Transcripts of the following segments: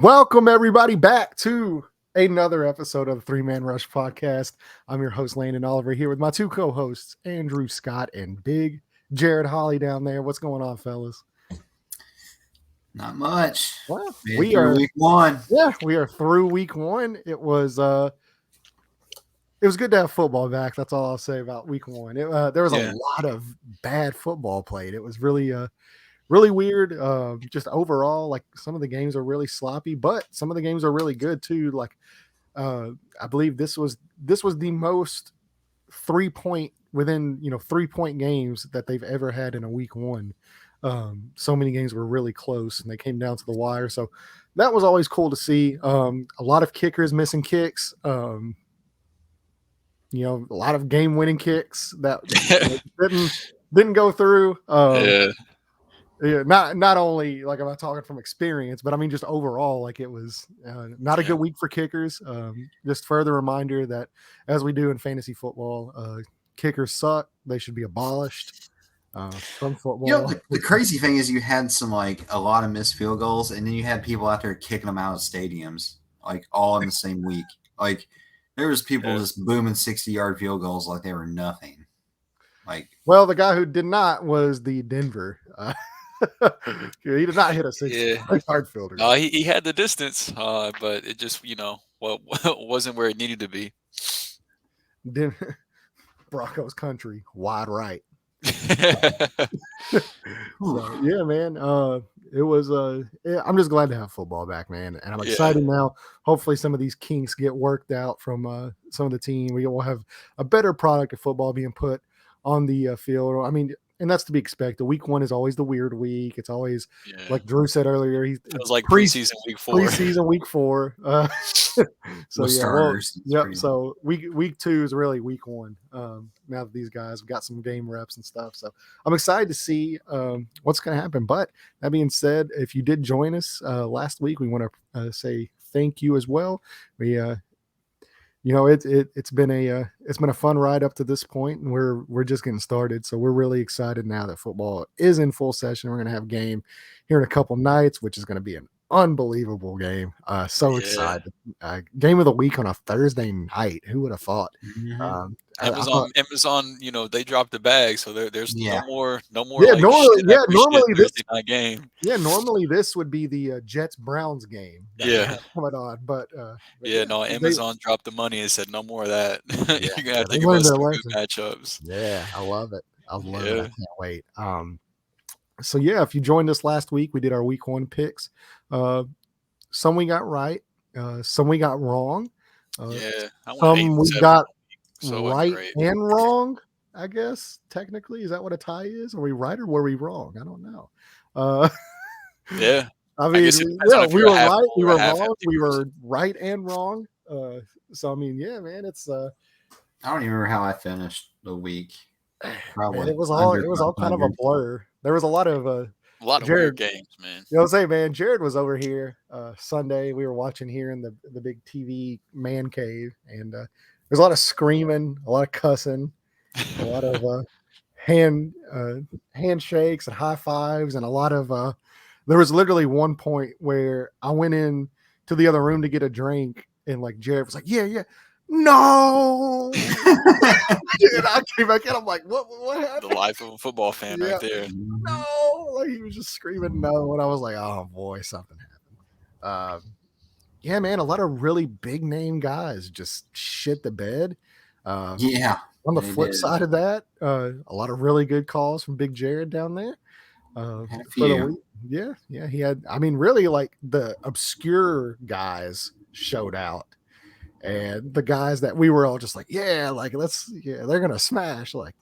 Welcome everybody back to another episode of the Three Man Rush podcast. I'm your host Landon Oliver here with my two co-hosts Andrew Scott and Big Jared Holly down there. What's going on, fellas? Not much. Well, we are week one. Yeah, we are through week one. It was good to have football back. That's all I'll say about week one. There was a lot of bad football played. It was really weird. Just overall, like some of the games are really sloppy, but some of the games are really good too. Like I believe this was the most 3-point within 3-point games that they've ever had in a week one. So many games were really close and they came down to the wire. So that was always cool to see. A lot of kickers missing kicks. A lot of game-winning kicks that didn't go through. Yeah, not only like am I talking from experience, but I mean just overall, like it was not a good week for kickers. Just further reminder that as we do in fantasy football, kickers suck. They should be abolished from football. The crazy thing is you had a lot of missed field goals, and then you had people out there kicking them out of stadiums, like all in the same week. Like there was people just booming 60-yard field goals like they were nothing. Well, the guy who did not was the Denver. He did not hit a 60-yard fielder. No, he had the distance, but it just wasn't where it needed to be. Denver, Broncos country, wide right. Yeah, man. It was. I'm just glad to have football back, man, and I'm excited now. Hopefully, some of these kinks get worked out from some of the team. We will have a better product of football being put on the field. I mean. And that's to be expected. Week one is always the weird week. It's always like Drew said earlier. It was like preseason week 4. Preseason week 4. So starters. So week 2 is really week 1. Now that these guys have got some game reps and stuff, so I'm excited to see what's going to happen. But that being said, if you did join us last week, we want to say thank you as well. We it's been a fun ride up to this point, and we're just getting started. So we're really excited now that football is in full session. We're going to have a game here in a couple nights, which is going to be an unbelievable game. Excited. Game of the week on a Thursday night. Who would have thought? Mm-hmm. Amazon, they dropped the bag, so there's no more. Normally this night game. Yeah, normally this would be the Jets Browns game. Coming on, but Amazon dropped the money and said no more of that. You're gonna have to give us some good matchups. Yeah, I love it. I can't wait. So if you joined us last week, we did our week 1 picks. Some we got right, some we got wrong. Some we got right and wrong. I guess technically, is that what a tie is? Are we right or were we wrong? I don't know. I mean, we were right, we were wrong, we were right and wrong. So I mean, man, it's. I don't even remember how I finished the week. Man, it was all kind of a blur. There was a lot of weird games, man. You know what I'm saying, man? Jared was over here Sunday. We were watching here in the big TV man cave, and there's a lot of screaming, a lot of cussing, a lot of handshakes and high fives, and a lot of there was literally one point where I went in to the other room to get a drink, and like Jared was like, yeah. No, dude, I came back and I'm like, what happened? The life of a football fan right there. No, like he was just screaming no, and I was like, oh boy, something happened. Man, a lot of really big name guys just shit the bed. On the flip side of that, a lot of really good calls from Big Jared down there. He had. I mean, really, like the obscure guys showed out. And the guys that we were all just like, they're gonna smash. Like,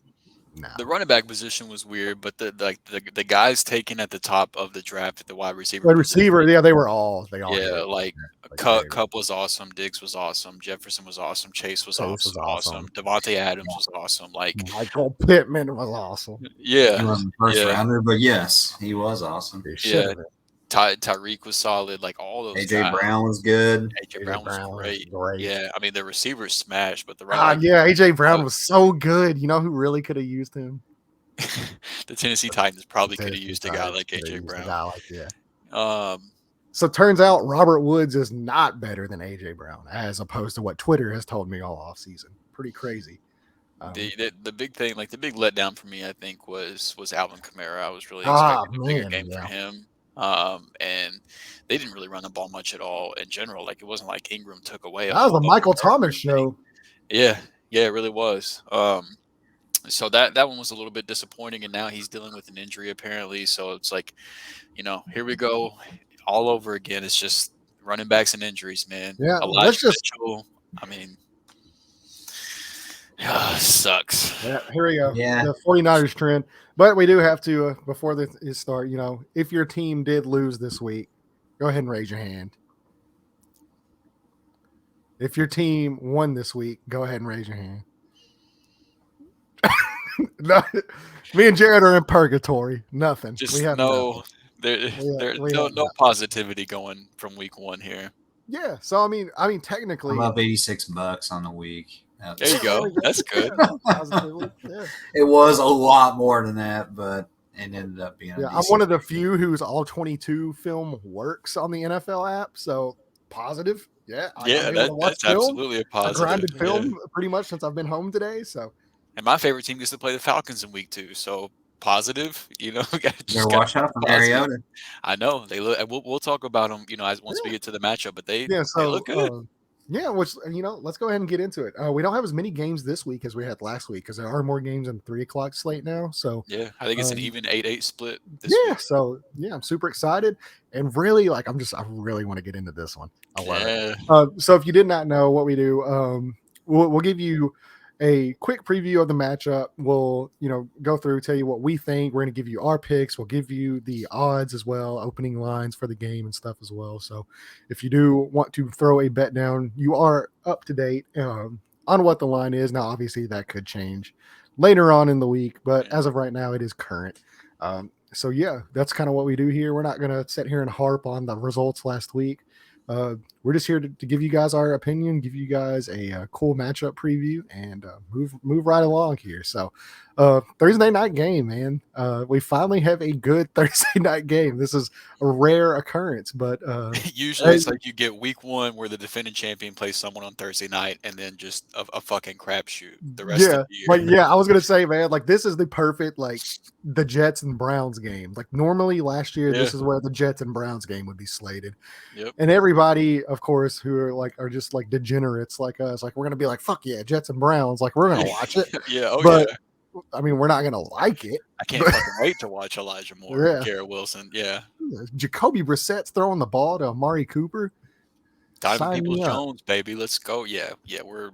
nah. The running back position was weird, but the guys taken at the top of the draft at the wide receiver. They were all. Cup was awesome, Diggs was awesome, Jefferson was awesome, Chase was awesome, Devontae Adams was awesome. Like Michael Pittman was awesome. Yeah, he wasn't first rounder, but yes, he was awesome. Tyreek was solid. Like all those. AJ Brown was good. AJ Brown was great. Yeah, I mean the receivers smashed, but the AJ Brown was so good. You know who really could have used him? The Tennessee Titans probably could have used a guy like AJ Brown. So it turns out Robert Woods is not better than AJ Brown, as opposed to what Twitter has told me all off season. Pretty crazy. The big thing, like the big letdown for me, I think was Alvin Kamara. I was really expecting a bigger game for him. And they didn't really run the ball much at all in general. Like it wasn't like Ingram took away. That was the Michael Thomas show. Yeah, it really was. So that one was a little bit disappointing, and now he's dealing with an injury apparently. So it's like, here we go all over again. It's just running backs and injuries, man. Yeah, Elijah Mitchell. I mean, sucks. Yeah, here we go. Yeah. The 49ers trend. But we do have to, before this start, if your team did lose this week, go ahead and raise your hand. If your team won this week, go ahead and raise your hand. No, me and Jared are in purgatory. Nothing. Just no positivity going from week one here. Yeah. So I mean, technically, I'm up $86 on the week. There you go. That's good. Yeah. It was a lot more than that, but it ended up being. Yeah, I'm one of the few whose all 22 film works on the NFL app. So positive. Yeah. That's absolutely a positive. I grinded film pretty much since I've been home today. So. And my favorite team gets to play the Falcons in week 2. So positive, Just watch out for Mariota. I know they look. We'll talk about them, once we get to the matchup. But they look good. Which let's go ahead and get into it. We don't have as many games this week as we had last week because there are more games in 3:00 slate now. So I think it's an even 8-8 split. This week. So I'm super excited and really I really want to get into this one. I love it. So if you did not know what we do, we'll give you a quick preview of the matchup. We'll, go through, tell you what we think. We're going to give you our picks. We'll give you the odds as well, opening lines for the game and stuff as well. So if you do want to throw a bet down, you are up to date on what the line is. Now, obviously that could change later on in the week, but as of right now, it is current. So that's kind of what we do here. We're not going to sit here and harp on the results last week. We're just here to give you guys our opinion, give you guys a cool matchup preview, and move right along here. So Thursday night game, man. We finally have a good Thursday night game. This is a rare occurrence, but usually it's like you get week 1 where the defending champion plays someone on Thursday night, and then just a fucking crapshoot the rest of the year. I was gonna say, man, like this is the perfect the Jets and Browns game. Like normally last year, this is where the Jets and Browns game would be slated. Yep. And everybody, of course, who are just like degenerates like us, like we're gonna be like, fuck yeah, Jets and Browns, like we're gonna watch it. I mean, we're not gonna like it. I can't fucking wait to watch Elijah Moore and Garrett Wilson. Yeah. Jacoby Brissett's throwing the ball to Amari Cooper. Donovan Peoples-Jones, baby, let's go. Yeah, we're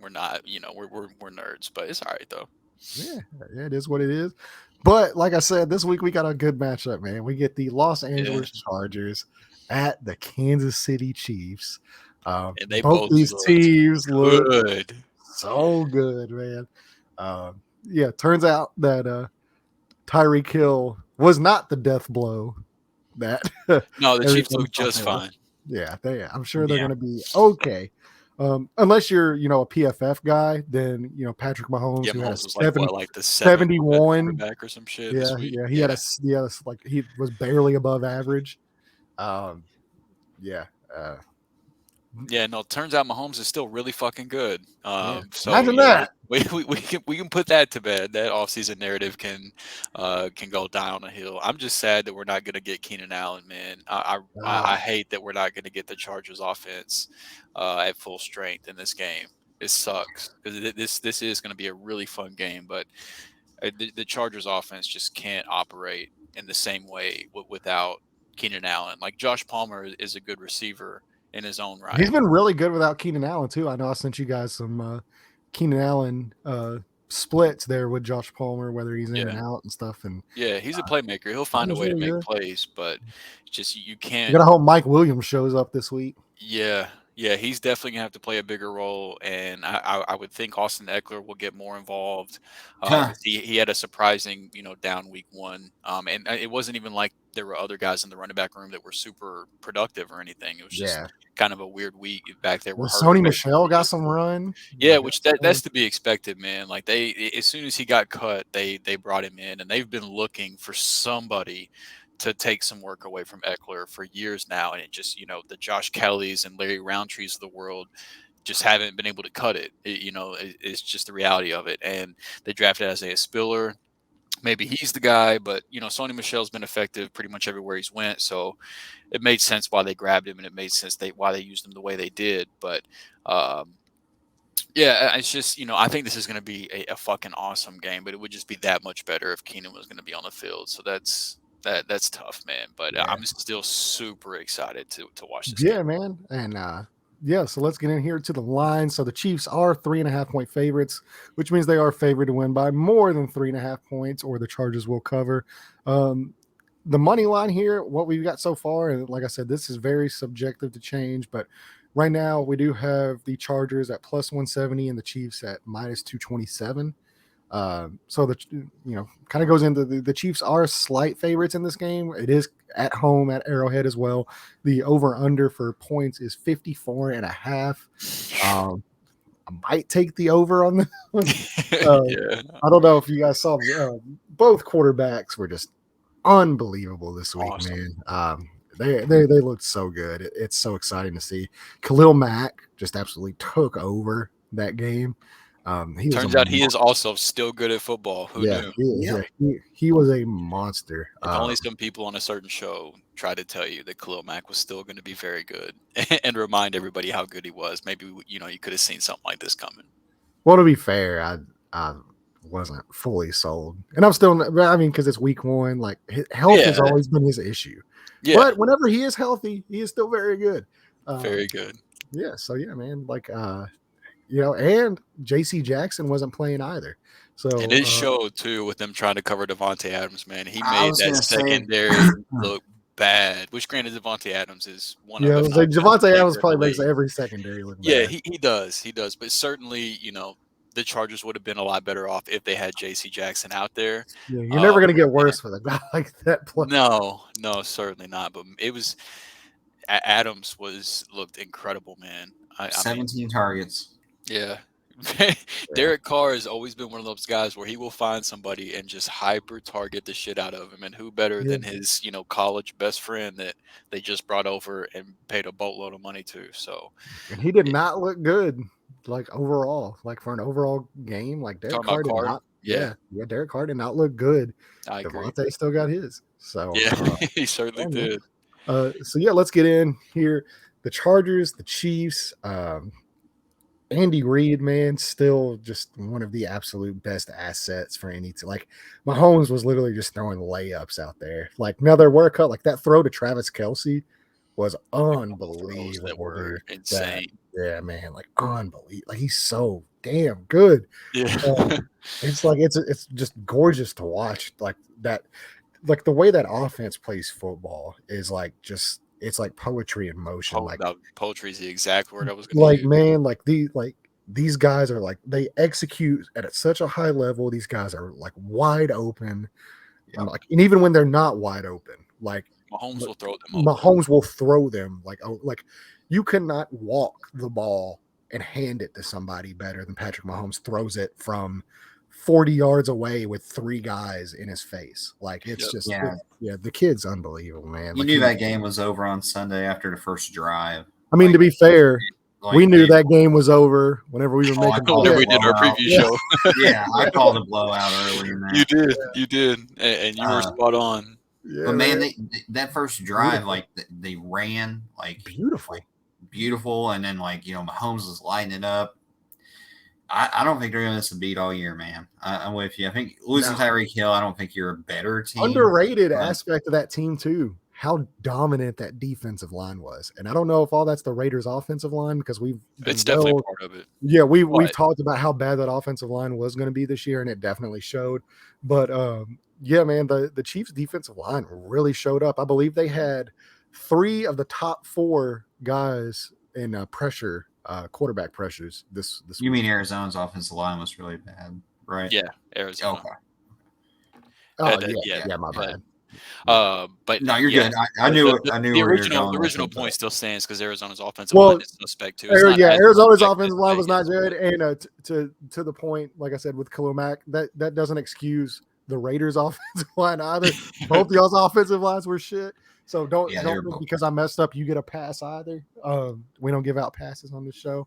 not, we're nerds, but it's all right though. Yeah, it is what it is. But like I said, this week we got a good matchup, man. We get the Los Angeles Chargers at the Kansas City Chiefs. And they both these teams look good. So good, man. Turns out that Tyreek Hill was not the death blow that no, the Chiefs look just fine. Yeah, I'm sure they're going to be okay. Unless you're, a PFF guy, then Patrick Mahomes, who had a 71 back or some shit. He had he was barely above average. Turns out Mahomes is still really fucking good. So imagine that. We can put that to bed. That offseason narrative can go down a hill. I'm just sad that we're not going to get Keenan Allen, man. I hate that we're not going to get the Chargers offense at full strength in this game. It sucks because this is going to be a really fun game, but the Chargers offense just can't operate in the same way without Keenan Allen. Like Josh Palmer is a good receiver in his own right. He's been really good without Keenan Allen too. I know I sent you guys some Keenan Allen splits there with Josh Palmer, whether he's in and out and stuff. And he's a playmaker. He'll find a way to make plays, but just you can't. You gotta hope Mike Williams shows up this week. Yeah, he's definitely gonna have to play a bigger role, and I would think Austin Eckler will get more involved. He had a surprising, down week 1, and it wasn't even like there were other guys in the running back room that were super productive or anything. It was just kind of a weird week back there. Sony Michel got some run. Yeah, which that's to be expected, man. Like as soon as he got cut, they brought him in, and they've been looking for somebody to take some work away from Eckler for years now, and it just the Josh Kellys and Larry Roundtrees of the world just haven't been able to cut it. It's just the reality of it. And they drafted Isaiah Spiller. Maybe he's the guy, but Sony Michel's been effective pretty much everywhere he's went. So it made sense why they grabbed him, and it made sense why they used him the way they did. But yeah, it's just I think this is going to be a fucking awesome game, but it would just be that much better if Keenan was going to be on the field. So that's tough, man. But I'm still super excited to watch this game. Man. And so let's get in here to the line. So the Chiefs are 3.5-point favorites, which means they are favored to win by more than 3.5 points, or the Chargers will cover. The money line here, what we've got so far, and like I said, this is very subjective to change, but right now we do have the Chargers at plus 170 and the Chiefs at minus 227. So the kind of goes into the Chiefs are slight favorites in this game. It is at home at Arrowhead as well. The over under for points is 54.5. I might take the over on this one. I don't know if you guys saw both quarterbacks were just unbelievable this week, awesome. Man. They looked so good. It's so exciting to see. Khalil Mack just absolutely took over that game. Turns out he is also still good at football. Who knew? He was a monster. If only some people on a certain show tried to tell you that Khalil Mack was still going to be very good and remind everybody how good he was. Maybe you could have seen something like this coming. Well, to be fair, I wasn't fully sold, and I'm still. I mean, because it's week one, like health has always been his issue. Yeah. But whenever he is healthy, he is still very good. Very good. Yeah. So yeah, man. Like and J.C. Jackson wasn't playing either. So and it showed too with them trying to cover Devontae Adams. Man, he made that secondary look bad. Which, granted, Devontae Adams is one of. Yeah, Devontae Adams probably makes every secondary look bad. Yeah, he does. He does. But certainly, the Chargers would have been a lot better off if they had J.C. Jackson out there. Yeah, you're never going to get worse with a guy like that. No, certainly not. But it was Adams looked incredible, man. 17 targets. Yeah. Derek Carr has always been one of those guys where he will find somebody and just hyper target the shit out of him. And who better than his, college best friend that they just brought over and paid a boatload of money to. So, and he did not look good, like overall, like for an overall game. Like Derek Carr did not. Yeah, Derek Carr did not look good. I agree. Devontae still got his. So he certainly did. So let's get in here. The Chargers, the Chiefs. Andy Reid, man, still just one of the absolute best assets for any team. Like Mahomes was literally just throwing layups out there. Like now there were a cut, like that throw to Travis Kelce was unbelievable. That were insane. Yeah, man, like unbelievable. Like he's so damn good. Yeah, it's like it's just gorgeous to watch. Like that, like the way that offense plays football is like just. It's like poetry in motion. Poetry is the exact word I was going to use. Man, these guys are like they execute at such a high level. These guys are like wide open, and even when they're not wide open, like Mahomes will throw them. Mahomes will throw them like you cannot walk the ball and hand it to somebody better than Patrick Mahomes throws it from 40 yards away with three guys in his face. Like it's just the kid's unbelievable, man. You knew that game was over on Sunday after the first drive. I mean, to be fair, we knew that game was over whenever we were making we did our preview show. Yeah, I called a blowout earlier in that. You did, and you were spot on. Yeah, but man, that first drive, they ran beautiful, and then Mahomes was lighting it up. I don't think they're going to miss a beat all year, man. I'm with you. I think losing Tyreek Hill, I don't think you're a better team. Underrated aspect of that team, too, how dominant that defensive line was. And I don't know if all that's the Raiders' offensive line because it's definitely part of it. Yeah, we've talked about how bad that offensive line was going to be this year, and it definitely showed. But, man, the Chiefs' defensive line really showed up. I believe they had 3 of the top 4 guys in pressure. Quarterback pressures this you week. Mean Arizona's offensive line was really bad, right? Yeah, Arizona. Okay. My bad. But no, you're good. I knew the original point still stands because Arizona's offensive line is suspect too. Arizona's offensive line was not good, and to the point, like I said with Khalil Mack, that doesn't excuse the Raiders' offensive line either. Both y'all's offensive lines were shit. So don't think because I messed up, you get a pass either. We don't give out passes on this show,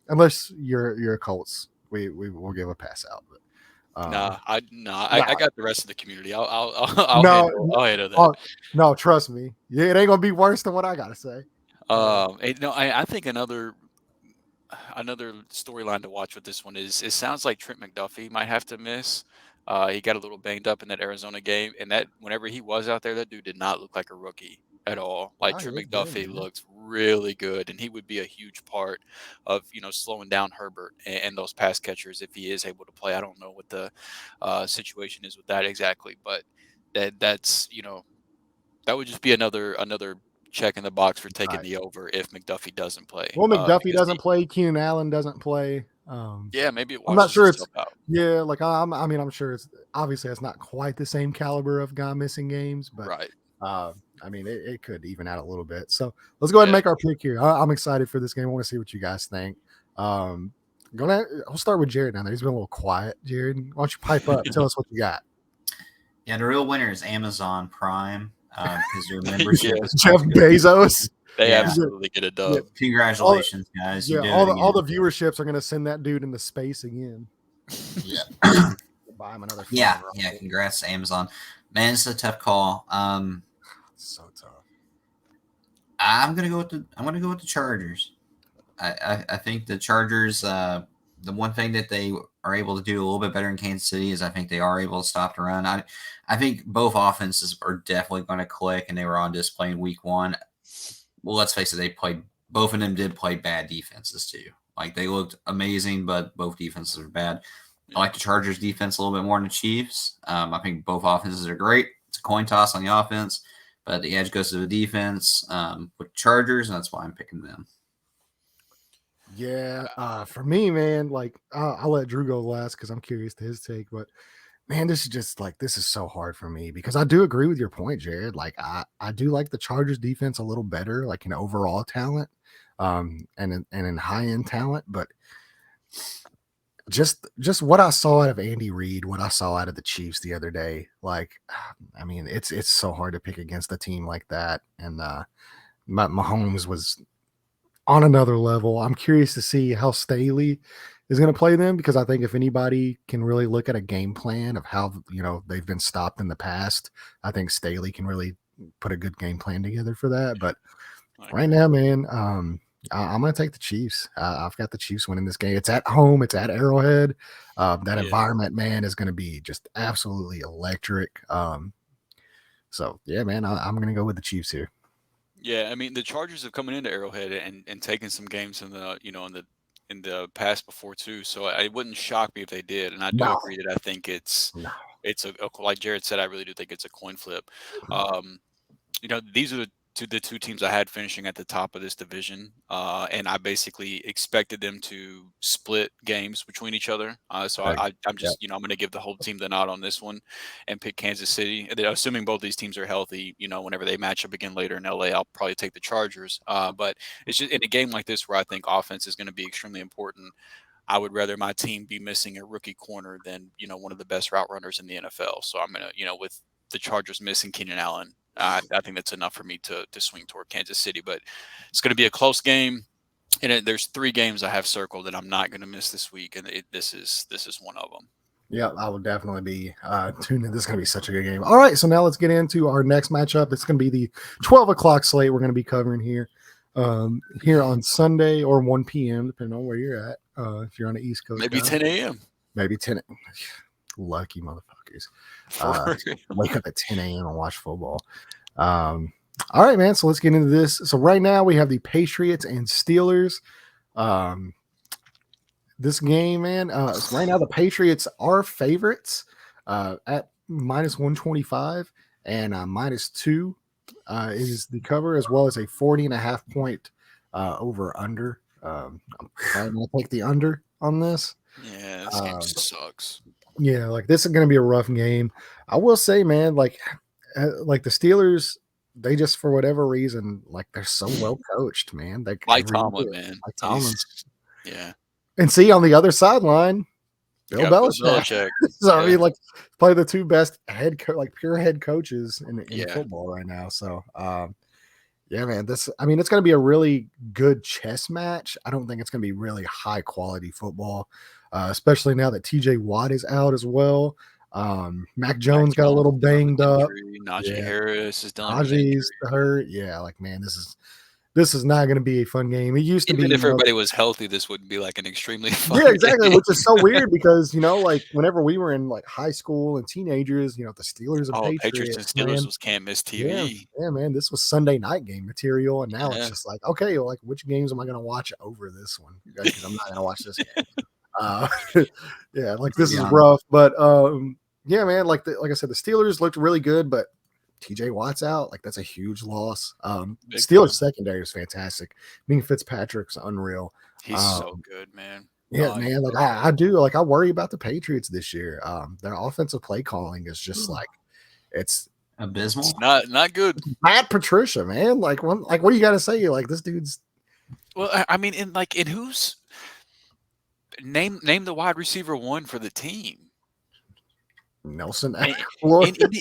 unless you're a Colts. We will give a pass out. But, I got the rest of the community. I'll handle that. No, trust me, it ain't gonna be worse than what I gotta say. I think another storyline to watch with this one is it sounds like Trent McDuffie might have to miss. He got a little banged up in that Arizona game, and that whenever he was out there, that dude did not look like a rookie at all. Like Trent McDuffie looks really good, and he would be a huge part of slowing down Herbert and those pass catchers if he is able to play. I don't know what the situation is with that exactly, but that's that would just be another check in the box for taking the over if McDuffie doesn't play. Well, McDuffie doesn't play. Keenan Allen doesn't play. Maybe I'm not sure it's out. Yeah, like I'm sure it's obviously it's not quite the same caliber of guy missing games, but right. It could even out a little bit. So let's go ahead and make our pick here. I'm excited for this game. I want to see what you guys think. I'll start with Jared down there. He's been a little quiet. Jared, why don't you pipe up? Tell us what you got. Yeah, the real winner is Amazon Prime because their membership is Jeff Bezos. They absolutely get a dub. Yeah, congratulations, guys. Yeah, all the viewerships are going to send that dude into space again. Yeah. Buy him another. Yeah. Congrats to Amazon. Man, it's a tough call. So tough. I'm gonna go with the Chargers. I think the Chargers. The one thing that they are able to do a little bit better in Kansas City is I think they are able to stop the run. I think both offenses are definitely going to click, and they were on display in Week 1. Well, let's face it, both of them did play bad defenses too. Like they looked amazing, but both defenses are bad. I like the Chargers defense a little bit more than the Chiefs. I think both offenses are great. It's a coin toss on the offense, but the edge goes to the defense with Chargers, and that's why I'm picking them. Yeah, for me, man, like I'll let Drew go last because I'm curious to his take. But man, this is so hard for me because I do agree with your point, Jared. Like I do like the Chargers defense a little better, like in overall talent, and in high end talent. But just what I saw out of Andy Reid, what I saw out of the Chiefs the other day, like I mean, it's so hard to pick against a team like that. And Mahomes was on another level. I'm curious to see how Staley is going to play them because I think if anybody can really look at a game plan of how they've been stopped in the past, I think Staley can really put a good game plan together for that. But right now, man, I'm going to take the Chiefs. I've got the Chiefs winning this game. It's at home. It's at Arrowhead. That environment, man, is going to be just absolutely electric. So yeah, man, I'm going to go with the Chiefs here. Yeah, I mean the Chargers have coming into Arrowhead and taken some games in the past before too. So it wouldn't shock me if they did. And I do agree that I think it's like Jared said, I really do think it's a coin flip. These are the two teams I had finishing at the top of this division, and I basically expected them to split games between each other. I'm just I'm going to give the whole team the nod on this one and pick Kansas City. Assuming both these teams are healthy, whenever they match up again later in LA, I'll probably take the Chargers. But it's just in a game like this where I think offense is going to be extremely important. I would rather my team be missing a rookie corner than one of the best route runners in the NFL. So I'm going to with the Chargers missing Keenan Allen, I think that's enough for me to swing toward Kansas City. But it's going to be a close game, and there's 3 games I have circled that I'm not going to miss this week, and this is one of them. Yeah, I will definitely be tuned in. This is going to be such a good game. All right, so now let's get into our next matchup. It's going to be the 12 o'clock slate we're going to be covering here on Sunday or 1 p.m., depending on where you're at. If you're on the East Coast. Maybe 10 a.m. Maybe 10 a.m. Lucky motherfuckers. Wake up at 10 a.m. and watch football. All right, man. So let's get into this. So right now we have the Patriots and Steelers. This game, man. So right now the Patriots are favorites at minus 125 and minus 2 is the cover, as well as a 40.5 point over under. I'm going to take the under on this. Yeah, this game sucks. Yeah, like this is going to be a rough game. I will say, man, like the Steelers, they just for whatever reason, like they're so well coached, man. Like Tomlin, man. Like Tomlin. Yeah. And see on the other sideline, Bill Belichick. Belichick. So I mean, like, probably the two best pure head coaches in Yeah. football right now. So yeah, man, it's going to be a really good chess match. I don't think it's going to be really high quality football, especially now that TJ Watt is out as well. Mac Jones got a little banged up. Najee Harris is dealing with Najee's hurt. Yeah, like, man, this is not going to be a fun game. It used to be. Even if everybody was healthy, this wouldn't be like an extremely fun Yeah, exactly. game. Which is so weird because, like, whenever we were in like high school and teenagers, the Steelers and Patriots and Steelers was can't miss TV. Yeah, man, this was Sunday night game material, and now it's just like, okay, well, like, which games am I going to watch over this one? Because I'm not going to watch this game. Yeah, like, this is rough, but yeah, man, like I said, the Steelers looked really good, but TJ Watt's out. Like, that's a huge loss. Steelers secondary is fantastic. Fitzpatrick's unreal. He's so good, man. Yeah, man. Like, I do. Like, I worry about the Patriots this year. Their offensive play calling is just like, it's abysmal. It's not good. Matt Patricia, man. Like, what do you got to say? Like, this dude's. Well, I mean, in who's name the wide receiver one for the team? Nelson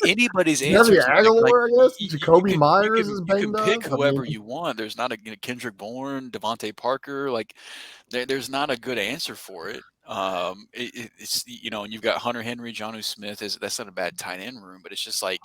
anybody's answer. Aguilar, I guess. Jacoby Myers is banged up. You can pick whoever you want. There's not a Kendrick Bourne, Devontae Parker. Like, there's not a good answer for it. It's and you've got Hunter Henry, Jonnu Smith. That's not a bad tight end room, but it's just like.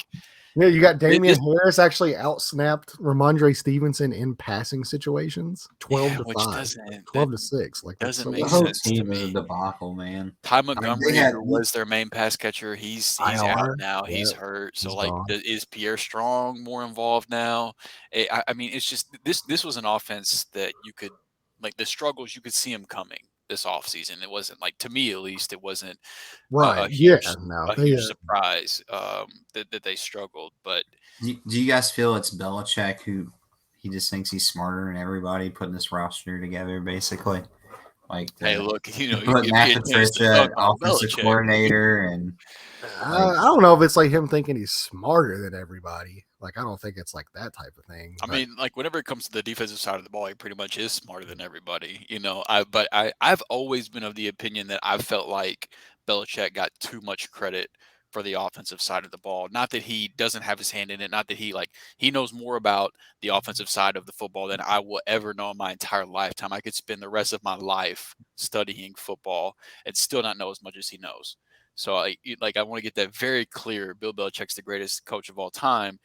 Yeah, you got Damian Harris actually outsnapped Ramondre Stevenson in passing situations, 12 to 5, 12 to 6. Like, doesn't make sense to me. Debacle, man. Ty Montgomery was their main pass catcher. He's out now. Yep. He's hurt. So, like, is Pierre Strong more involved now? I mean, it's just this was an offense that you could, like, the struggles, you could see them coming this offseason. It wasn't, like, to me at least, it wasn't a huge surprise that they struggled. But do you guys feel it's Belichick who he just thinks he's smarter than everybody putting this roster together, basically? Like, hey, look, put Matt Patricia, offensive coordinator, and I don't know if it's like him thinking he's smarter than everybody. Like, I don't think it's like that type of thing. I mean, like, whenever it comes to the defensive side of the ball, he pretty much is smarter than everybody. I've always been of the opinion that I felt like Belichick got too much credit for the offensive side of the ball. Not that he doesn't have his hand in it. Not that he knows more about the offensive side of the football than I will ever know in my entire lifetime. I could spend the rest of my life studying football and still not know as much as he knows. So, I want to get that very clear. Bill Belichick's the greatest coach of all time.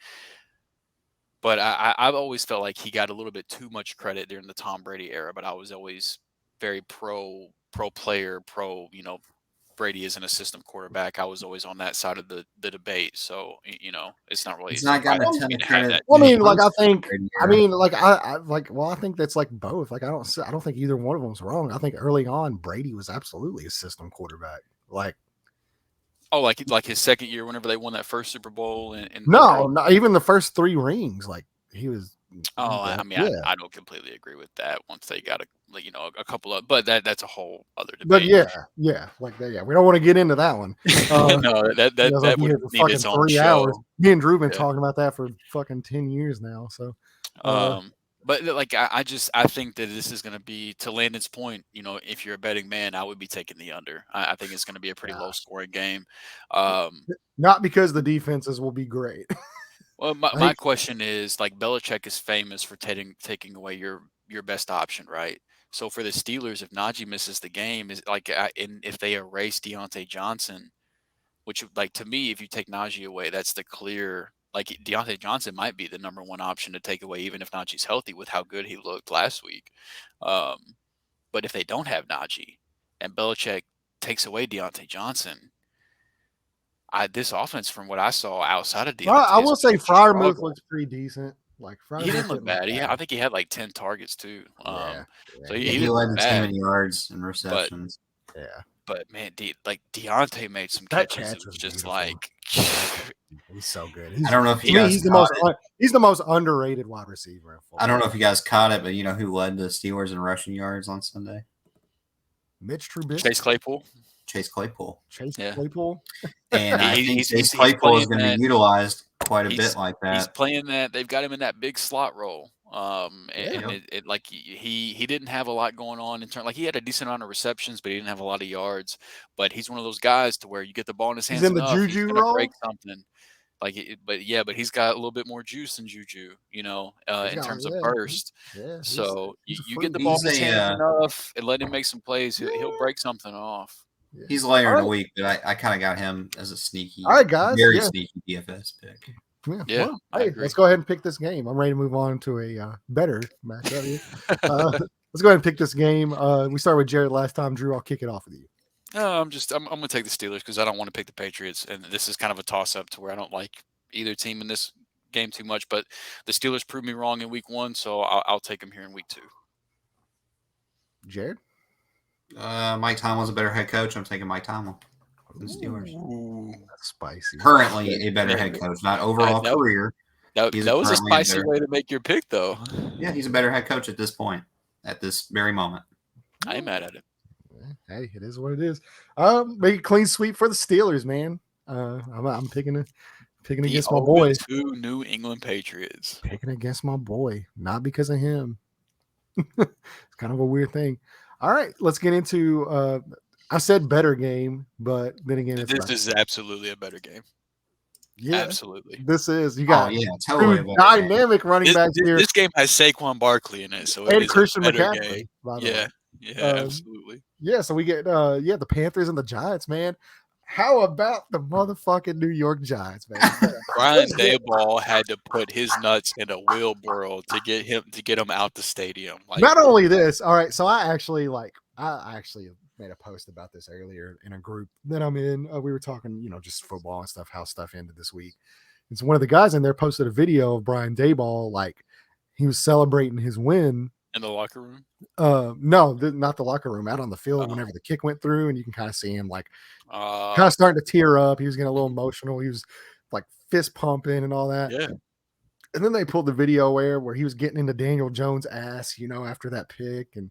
But I've always felt like he got a little bit too much credit during the Tom Brady era. But I was always very pro player, Brady is an assistant quarterback. I was always on that side of the debate. So, it's not really. It's not got a ton of credit. Well, I mean, like, I think that's like both. Like, I don't think either one of them's wrong. I think early on Brady was absolutely a system quarterback. Like. Oh, like his second year, whenever they won that first Super Bowl, and not even the first 3 rings. Like, he was. I I don't completely agree with that. Once they got a couple of, but that's a whole other debate. But yeah, like that. Yeah, we don't want to get into that one. No, that would need its own 3 hours. Me and Drew been talking about that for fucking 10 years now. So, but like I think that this is going to be, to Landon's point. If you're a betting man, I would be taking the under. I think it's going to be a pretty low scoring game. Not because the defenses will be great. Well, my question is, like, Belichick is famous for taking away your best option, right? So for the Steelers, if Najee misses the game, is like, if they erase Deontay Johnson, which, like, to me, if you take Najee away, that's the clear. Like, Deontay Johnson might be the number one option to take away, even if Najee's healthy, with how good he looked last week. But if they don't have Najee and Belichick takes away Deontay Johnson, this offense, from what I saw outside of Deontay, I will say Freiermuth looks pretty decent. Like, he didn't look bad. I think he had like 10 targets too. So he led the team in yards and receptions. But man, Deontay made some catches. It was just beautiful. Like, he's so good. I don't know if you guys he's the most underrated wide receiver in football. I don't know if you guys caught it, but you know who led the Steelers in rushing yards on Sunday? Mitch Trubisky. Chase Claypool. Claypool. And I think Chase Claypool is going to be utilized quite a bit like that. He's playing that. They've got him in that big slot role. And it like he didn't have a lot going on in terms, like he had a decent amount of receptions, but he didn't have a lot of yards. But he's one of those guys to where you get the ball in his hands in the enough, he's Juju gonna role. break something. But he's got a little bit more juice than Juju, in terms of burst. So you get the ball in his hands enough and let him make some plays, he'll break something off. Yeah. He's later in the week, but I kind of got him as a sneaky, all right, guys, very sneaky DFS pick. Yeah, well, hey, let's go ahead and pick this game. I'm ready to move on to a better matchup here. Let's go ahead and pick this game. We started with Jared last time. Drew, I'll kick it off with you. I'm going to take the Steelers because I don't want to pick the Patriots, and this is kind of a toss-up to where I don't like either team in this game too much. But the Steelers proved me wrong in week 1, so I'll take them here in week 2. Jared? Mike Tomlin's a better head coach. I'm taking Mike Tomlin. The Steelers. Ooh, that's spicy. Currently a better head coach, not overall career. That was a spicy way to make your pick, though. Yeah, he's a better head coach at this point, at this very moment. I ain't mad at it. Hey, it is what it is. Make a clean sweep for the Steelers, man. I'm picking against my boy. 2 New England Patriots. Picking against my boy, not because of him. It's kind of a weird thing. All right, let's get into. I said better game, but then again, this is absolutely a better game. Yeah, absolutely. This is you got totally dynamic running backs here. This game has Saquon Barkley in it, so and Christian McCaffrey. Yeah, absolutely. Yeah, so we get the Panthers and the Giants, man. How about the motherfucking New York Giants, man? Brian Daboll had to put his nuts in a wheelbarrow to get him out the stadium. Not only this, all right. So I actually made a post about this earlier in a group that I'm in. We were talking, just football and stuff, how stuff ended this week. And so one of the guys in there posted a video of Brian Daboll, like he was celebrating his win. In the locker room? No, not the locker room, out on the field whenever the kick went through, and you can kind of see him like kind of starting to tear up. He was getting a little emotional. He was like fist pumping and all that. Yeah. And then they pulled the video where he was getting into Daniel Jones' ass, after that pick. And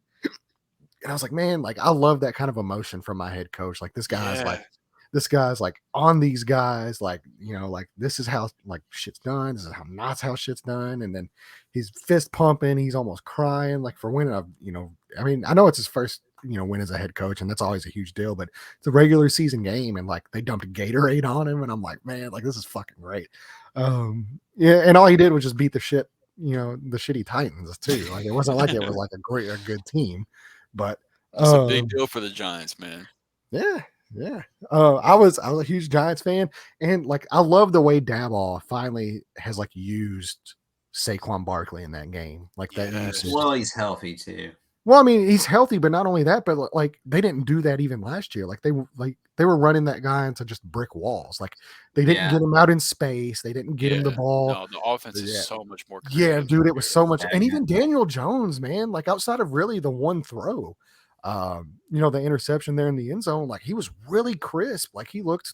I was like, man, like I love that kind of emotion from my head coach. Like this guy's like on these guys, like, like this is how like shit's done. This is how shit's done. And then he's fist pumping. He's almost crying, like for winning I know it's his first, win as a head coach, and that's always a huge deal, but it's a regular season game, and like they dumped Gatorade on him, and I'm like, man, like this is fucking great. And all he did was just beat the shit, the shitty Titans too. Like it wasn't like it was like a good team, but it's a big deal for the Giants, man. Yeah. Yeah. I was a huge Giants fan, and like I love the way Daboll finally has like used Saquon Barkley in that game. Like that usage. Well, he's healthy too. Well, I mean, he's healthy, but not only that, but like they didn't do that even last year. Like they were running that guy into just brick walls. Like they didn't get him out in space. They didn't get him the ball. No, the offense is so much more creative. Yeah, dude, it was so much. And even Daniel Jones, man, like outside of really the one throw, the interception there in the end zone, like he was really crisp. Like he looked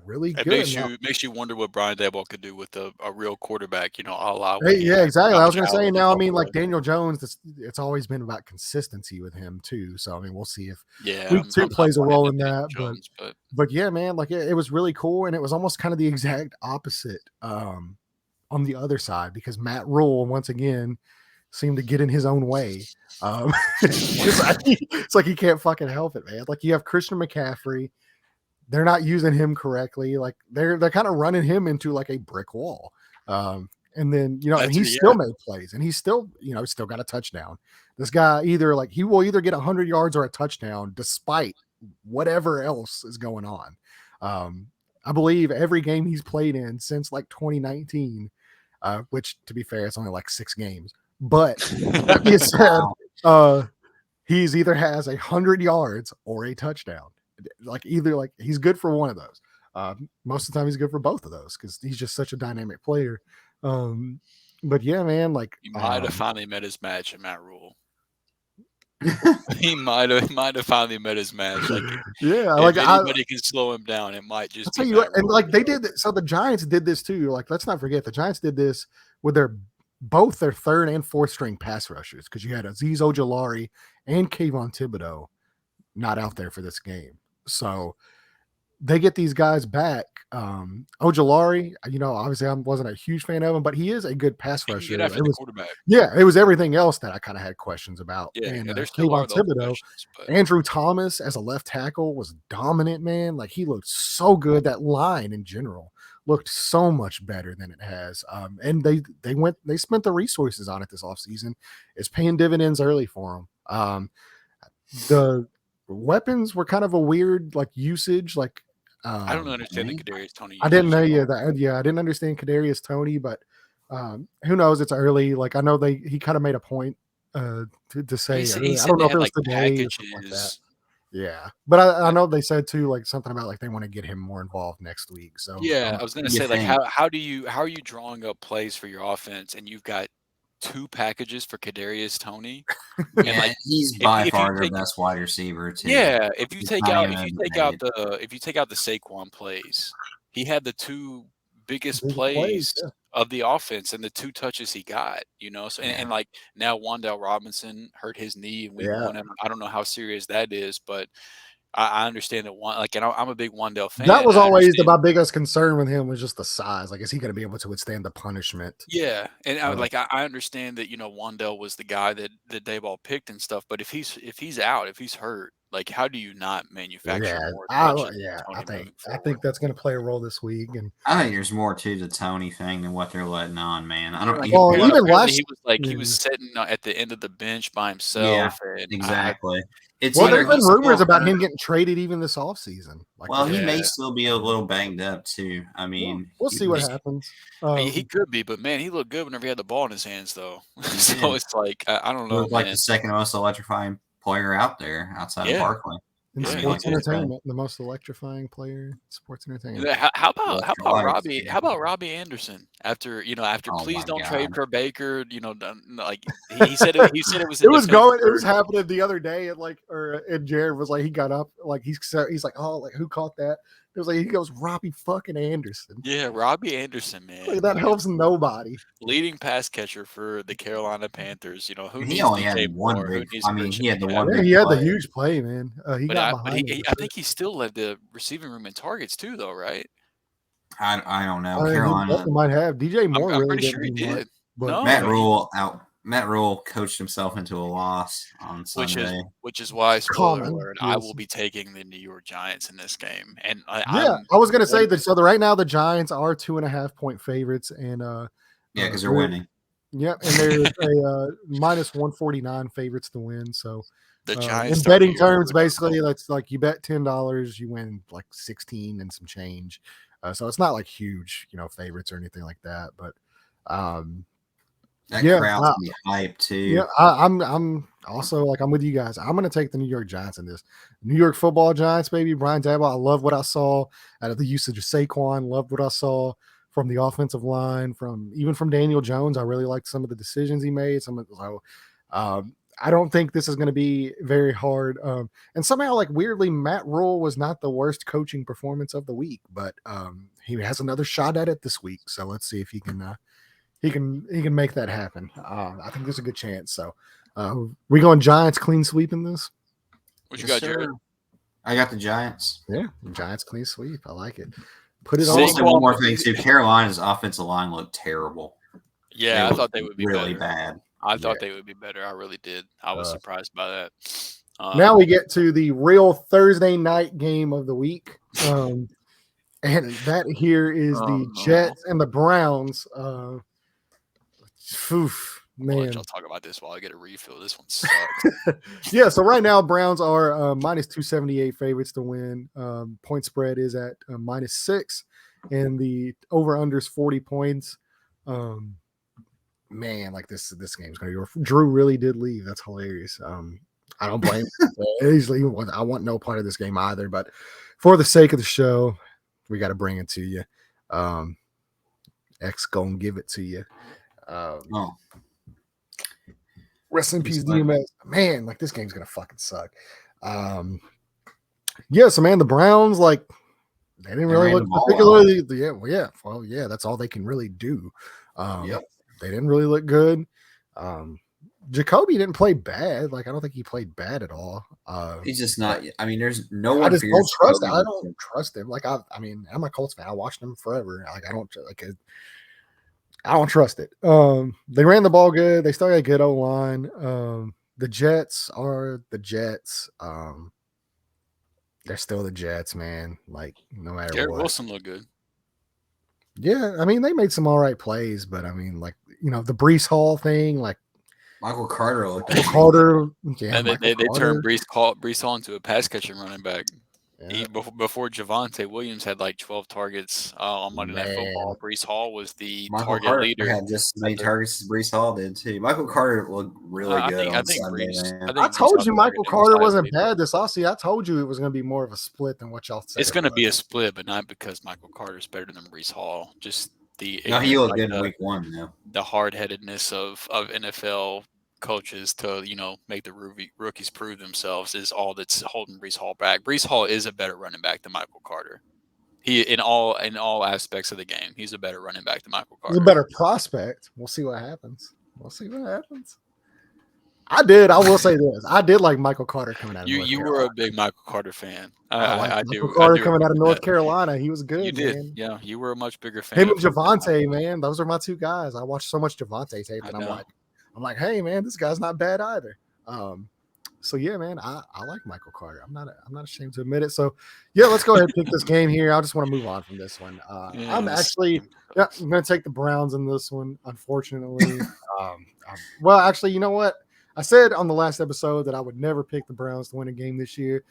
really good. It makes you wonder what Brian Daboll could do with a real quarterback, a la. Yeah, exactly. I was going to say now, I mean, like Daniel Jones, it's always been about consistency with him too. So, I mean, we'll see if week 2 plays a role in that. But yeah, man, like it was really cool. And it was almost kind of the exact opposite on the other side, because Matt Rule, once again, seemed to get in his own way. It's like he can't fucking help it, man. Like you have Christian McCaffrey. They're not using him correctly. Like they're kind of running him into like a brick wall. And then, and he still made plays, and he's still, still got a touchdown. This guy he will either get 100 yards or a touchdown despite whatever else is going on. I believe every game he's played in since like 2019, which to be fair, it's only like 6 games. But that being said, he's either has 100 yards or a touchdown. Like either like he's good for one of those. Most of the time he's good for both of those because he's just such a dynamic player. But yeah, man, like he might have finally met his match in Matt Rule. He might have finally met his match. Like if anybody can slow him down, it might just. I'll tell you what, and like they did. So the Giants did this too. Like let's not forget the Giants did this with both their 3rd and 4th string pass rushers, because you had Azeez Ojulari and Kayvon Thibodeau not out there for this game. So they get these guys back. Ojulari, obviously I wasn't a huge fan of him, but he is a good pass He can rusher. get after the quarterback. It was everything else that I kind of had questions about. Yeah, And there still Kayvon are those Thibodeau, questions. But Andrew Thomas as a left tackle was dominant, man. Like he looked so good. That line in general looked so much better than it has. And they spent the resources on it this offseason. It's paying dividends early for them. The weapons were kind of a weird like usage, like I don't understand the Kadarius Toney I didn't know usage. I didn't understand Kadarius Toney, but who knows? It's early. Like I know he kind of made a point to say He I said don't know they if had it was like today or something like that. packages. Yeah, but I know they said too like something about like they want to get him more involved next week. So Yeah, I was gonna say like how are you drawing up plays for your offense and you've got 2 packages for Kadarius Toney? And Yeah, like he's by far their best wide receiver too. yeah, if you It's take not out even if a you take out debate. the Saquon plays, he had the 2 biggest big plays, plays of the offense and the 2 touches he got, so Yeah. and like now Wan'Dale Robinson hurt his knee in week 1, and I don't know how serious that is, but I understand that and I'm a big Wan'Dale fan. That was I always understand. my biggest concern with him was just the size. Like, is he going to be able to withstand the punishment? Yeah, and I understand that Wan'Dale was the guy that Daboll picked and stuff, but if he's out, if he's hurt, like how do you not manufacture more touches for Toney moving I forward? think that's going to play a role this week. And I think there's more to the Tony thing than what they're letting on, man. I don't. Apparently he was sitting at the end of the bench by himself. Yeah, and exactly. It's well, either there's been he's rumors still about hurt- him getting traded even this offseason. Like, Well, he may still be a little banged up too. I mean, we'll see what happens. He could be, but man, he looked good whenever he had the ball in his hands, though. So it's like I don't He know, looked like the second most electrifying player out there outside of Barkley. In sports entertainment, the most electrifying player in sports entertainment. How about Robbie? How about Robbie Anderson? After please don't trade for Baker. Like he said it was. It was happening the other day, and Jared was like, he got up, like he's like, oh, like who caught that? It was like he goes Robbie fucking Anderson. Yeah, Robbie Anderson, man. Like, that helps nobody. Leading pass catcher for the Carolina Panthers. Who he needs only DJ had one Moore? big. I mean, he had the one. Yeah, he had the huge play, man. He got behind. I think he still led the receiving room in targets too, though, right? I don't know. Carolina might have DJ Moore. I'm pretty sure he did. But Matt Rule coached himself into a loss on Sunday, which is why, spoiler alert, I will be taking the New York Giants in this game. And I was going to say that. So right now the Giants are 2.5-point favorites, and because they're winning. Yep, and they're a minus 149 favorites to win. So the Giants, in betting terms, basically, that's like you bet $10, you win like 16 and some change. So it's not like huge, favorites or anything like that. But that crowd's gonna be hyped too. Yeah, I'm also like I'm with you guys. I'm gonna take the New York Giants in this. New York Football Giants, baby. Brian Daboll. I love what I saw out of the usage of Saquon. Loved what I saw from the offensive line, even from Daniel Jones. I really liked some of the decisions he made. I don't think this is going to be very hard. And somehow, like weirdly, Matt Rule was not the worst coaching performance of the week, but he has another shot at it this week. So let's see if he can make that happen. I think there's a good chance. So we going Giants clean sweep in this? What you got, Jared? I got the Giants. Yeah, Giants clean sweep. I like it. Put it on. One more thing too. Carolina's offensive line looked terrible. Yeah, I thought they would be really better. bad. I thought they would be better. I really did. I was surprised by that. Now we get to the real Thursday night game of the week. And that here is the Jets and the Browns. Man. I'll let y'all talk about this while I get a refill. This one sucks. Yeah, so right now Browns are minus 278 favorites to win. Point spread is at minus 6, and the over/under is 40 points. Man, like this game's gonna go. Drew really did leave. That's hilarious. I don't blame him. I want no part of this game either, but for the sake of the show, we got to bring it to you. X gonna give it to you. Rest in peace, DMX. Man, like this game's gonna fucking suck. Yeah, so man, the Browns, like they didn't really look particularly. Yeah, that's all they can really do. They didn't really look good. Jacoby didn't play bad. Like I don't think he played bad at all. He's just not. I mean, there's no I one just don't fears trust. Jacoby. I don't trust him. Like I mean, I'm a Colts fan. I watched him forever. Like I don't like. I don't trust it. They ran the ball good. They still got a good O line. The Jets are the Jets. They're still the Jets, man. Like no matter Garrett what. Wilson looked good. Yeah, I mean they made some all right plays, but I mean, like the Brees Hall thing, like Michael Carter looked. Carter, yeah, And they turned Brees Hall into a pass catching running back. Yeah. Before Javonte Williams had like 12 targets on Monday Night Football, Brees Hall was the Michael target Carter leader. had just as many targets as Brees Hall did too. Michael Carter looked really good on Sunday, man. I told you Michael Carter wasn't bad this offseason. I told you it was going to be more of a split than what y'all said. It's going to be a split, but not because Michael Carter's better than Brees Hall. Just he looked good in week one, though. The hard-headedness of NFL coaches to make the rookies prove themselves is all that's holding Brees Hall back. Brees Hall is a better running back than Michael Carter. He in all aspects of the game, he's a better running back than Michael Carter. He's a better prospect. We'll see what happens. I will say this. I did like Michael Carter coming out of North Carolina. You were a big Michael Carter fan. I do. Michael Carter coming out of North Carolina. He was good. You did. Man. Yeah, you were a much bigger fan. Him and Javonte, man. Those are my two guys. I watched so much Javonte tape, and I'm like, hey, man, this guy's not bad either. So yeah, man, I like Michael Carter. I'm not ashamed to admit it. So yeah, let's go ahead and pick this game here. I just want to move on from this one. I'm going to take the Browns in this one, unfortunately. Well, actually, you know what? I said on the last episode that I would never pick the Browns to win a game this year.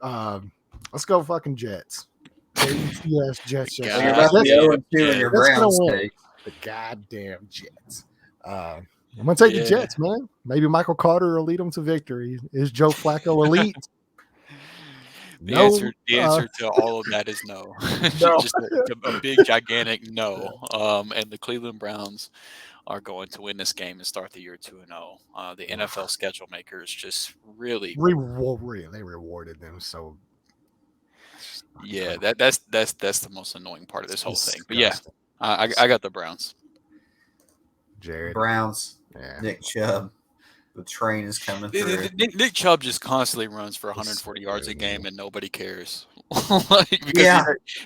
Let's go fucking Jets. Yes, Jets. You're about to be 0-2 in your Browns take. The goddamn Jets. I'm going to take the Jets, man. Maybe Michael Carter will lead them to victory. Is Joe Flacco elite? The answer to all of that is no. No. Just a big, gigantic no. And the Cleveland Browns are going to win this game and start the year 2-0. The NFL schedule makers just really they rewarded them so. Yeah, that's the most annoying part of this whole thing. But yeah, I got the Browns. Jared Browns. Yeah. Nick Chubb. The train is coming through. Nick Chubb just constantly runs for 140 yards a game, and nobody cares.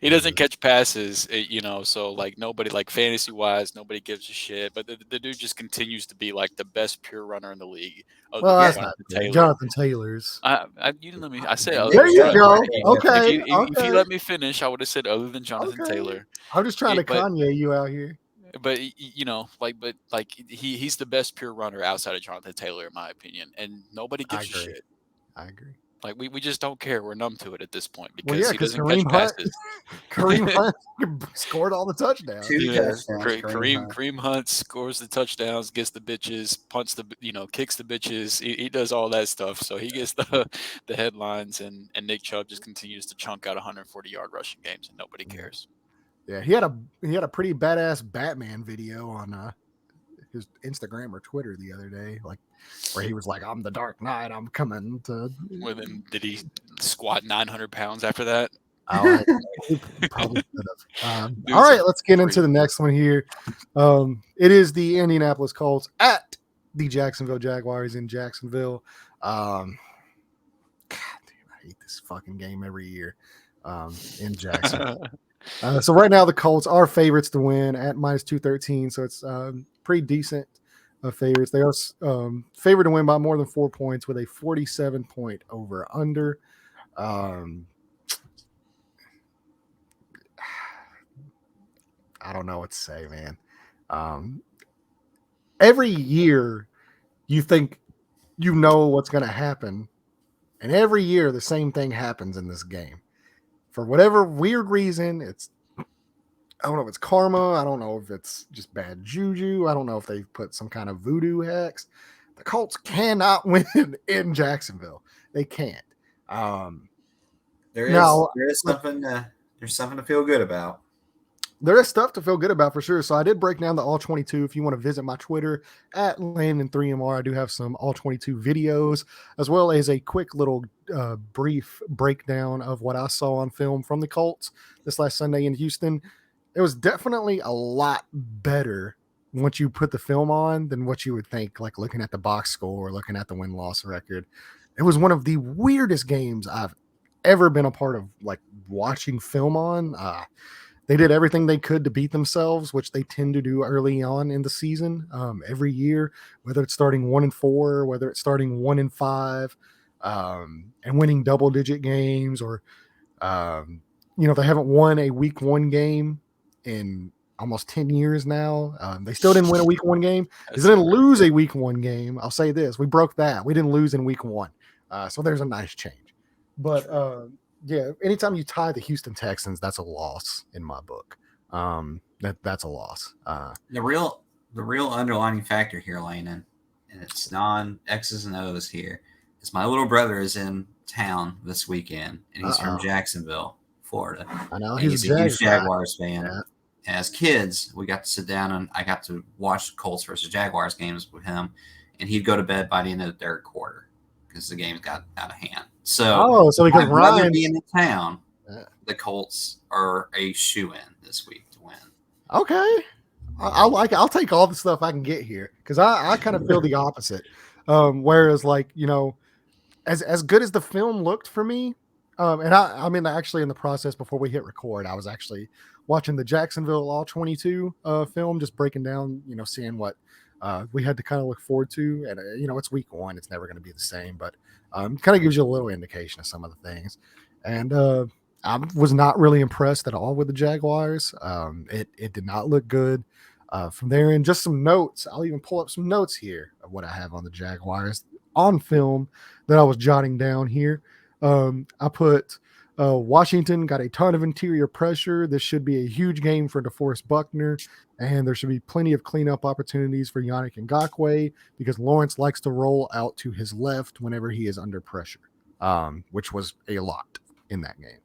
He doesn't catch passes, so like nobody, like fantasy wise, nobody gives a shit. But the dude just continues to be like the best pure runner in the league. Well, that's not Jonathan Taylor's. You didn't let me. I said there you go. Okay. If you let me finish, I would have said other than Jonathan Taylor. I'm just trying to Kanye you out here. But he's the best pure runner outside of Jonathan Taylor, in my opinion, and nobody gives a shit. I agree. Like we just don't care. We're numb to it at this point because he doesn't Kareem catch passes. Kareem Hunt scored all the touchdowns. Kareem Hunt scores the touchdowns, gets the bitches, punts kicks the bitches. He does all that stuff. So he gets the headlines, and Nick Chubb just continues to chunk out 140-yard rushing games, and nobody cares. Yeah, he had a pretty badass Batman video on his Instagram or Twitter the other day, like where he was like, "I'm the Dark Knight. I'm coming to." With him, did he squat 900 pounds after that? He probably could have. All right, let's get into the next one here. It is the Indianapolis Colts at the Jacksonville Jaguars in Jacksonville. God damn, I hate this fucking game every year. In Jacksonville. So right now the Colts are favorites to win at -213. So it's pretty decent favorites. They are favored to win by more than 4 points with a 47-point over under. I don't know what to say, man. Every year you think you know what's going to happen, and every year the same thing happens in this game. For whatever weird reason, I don't know if it's karma. I don't know if it's just bad juju. I don't know if they put some kind of voodoo hex. The Colts cannot win in Jacksonville. They can't. There's something to feel good about. There is stuff to feel good about for sure. So I did break down the all 22. If you want to visit my Twitter at Landon3MR, I do have some all 22 videos, as well as a quick little brief breakdown of what I saw on film from the Colts this last Sunday in Houston. It was definitely a lot better once you put the film on than what you would think, like looking at the box score or looking at the win-loss record. It was one of the weirdest games I've ever been a part of, like watching film on. They did everything they could to beat themselves, which they tend to do early on in the season, every year, whether it's starting 1-4, whether it's starting 1-5, and winning double-digit games, or they haven't won a week 1 game in almost 10 years now. They still didn't win a week 1 game. They didn't lose a week 1 game. I'll say this: we broke that. We didn't lose in week 1, so there's a nice change. But yeah, anytime you tie the Houston Texans, that's a loss in my book. That's a loss. The real underlining factor here, Landon, and it's non X's and O's here, is my little brother is in town this weekend, and he's from Jacksonville, Florida. I know he's a huge Jaguars fan. Yeah. And as kids, we got to sit down and I got to watch Colts versus Jaguars games with him, and he'd go to bed by the end of the third quarter because the game got out of hand. So, because Ryan being in town, the Colts are a shoe-in this week to win. Okay, I'll take all the stuff I can get here, because I kind of feel the opposite. Whereas, like, as good as the film looked for me, and I mean, actually in the process before we hit record, I was actually watching the Jacksonville All 22 film, just breaking down, seeing what we had to kind of look forward to. And, it's week 1. It's never going to be the same, but kind of gives you a little indication of some of the things. And I was not really impressed at all with the Jaguars. It did not look good from there. And just some notes. I'll even pull up some notes here of what I have on the Jaguars on film that I was jotting down here. I put Washington got a ton of interior pressure. This should be a huge game for DeForest Buckner, and there should be plenty of cleanup opportunities for Yannick Ngakoue, because Lawrence likes to roll out to his left whenever he is under pressure, which was a lot in that game.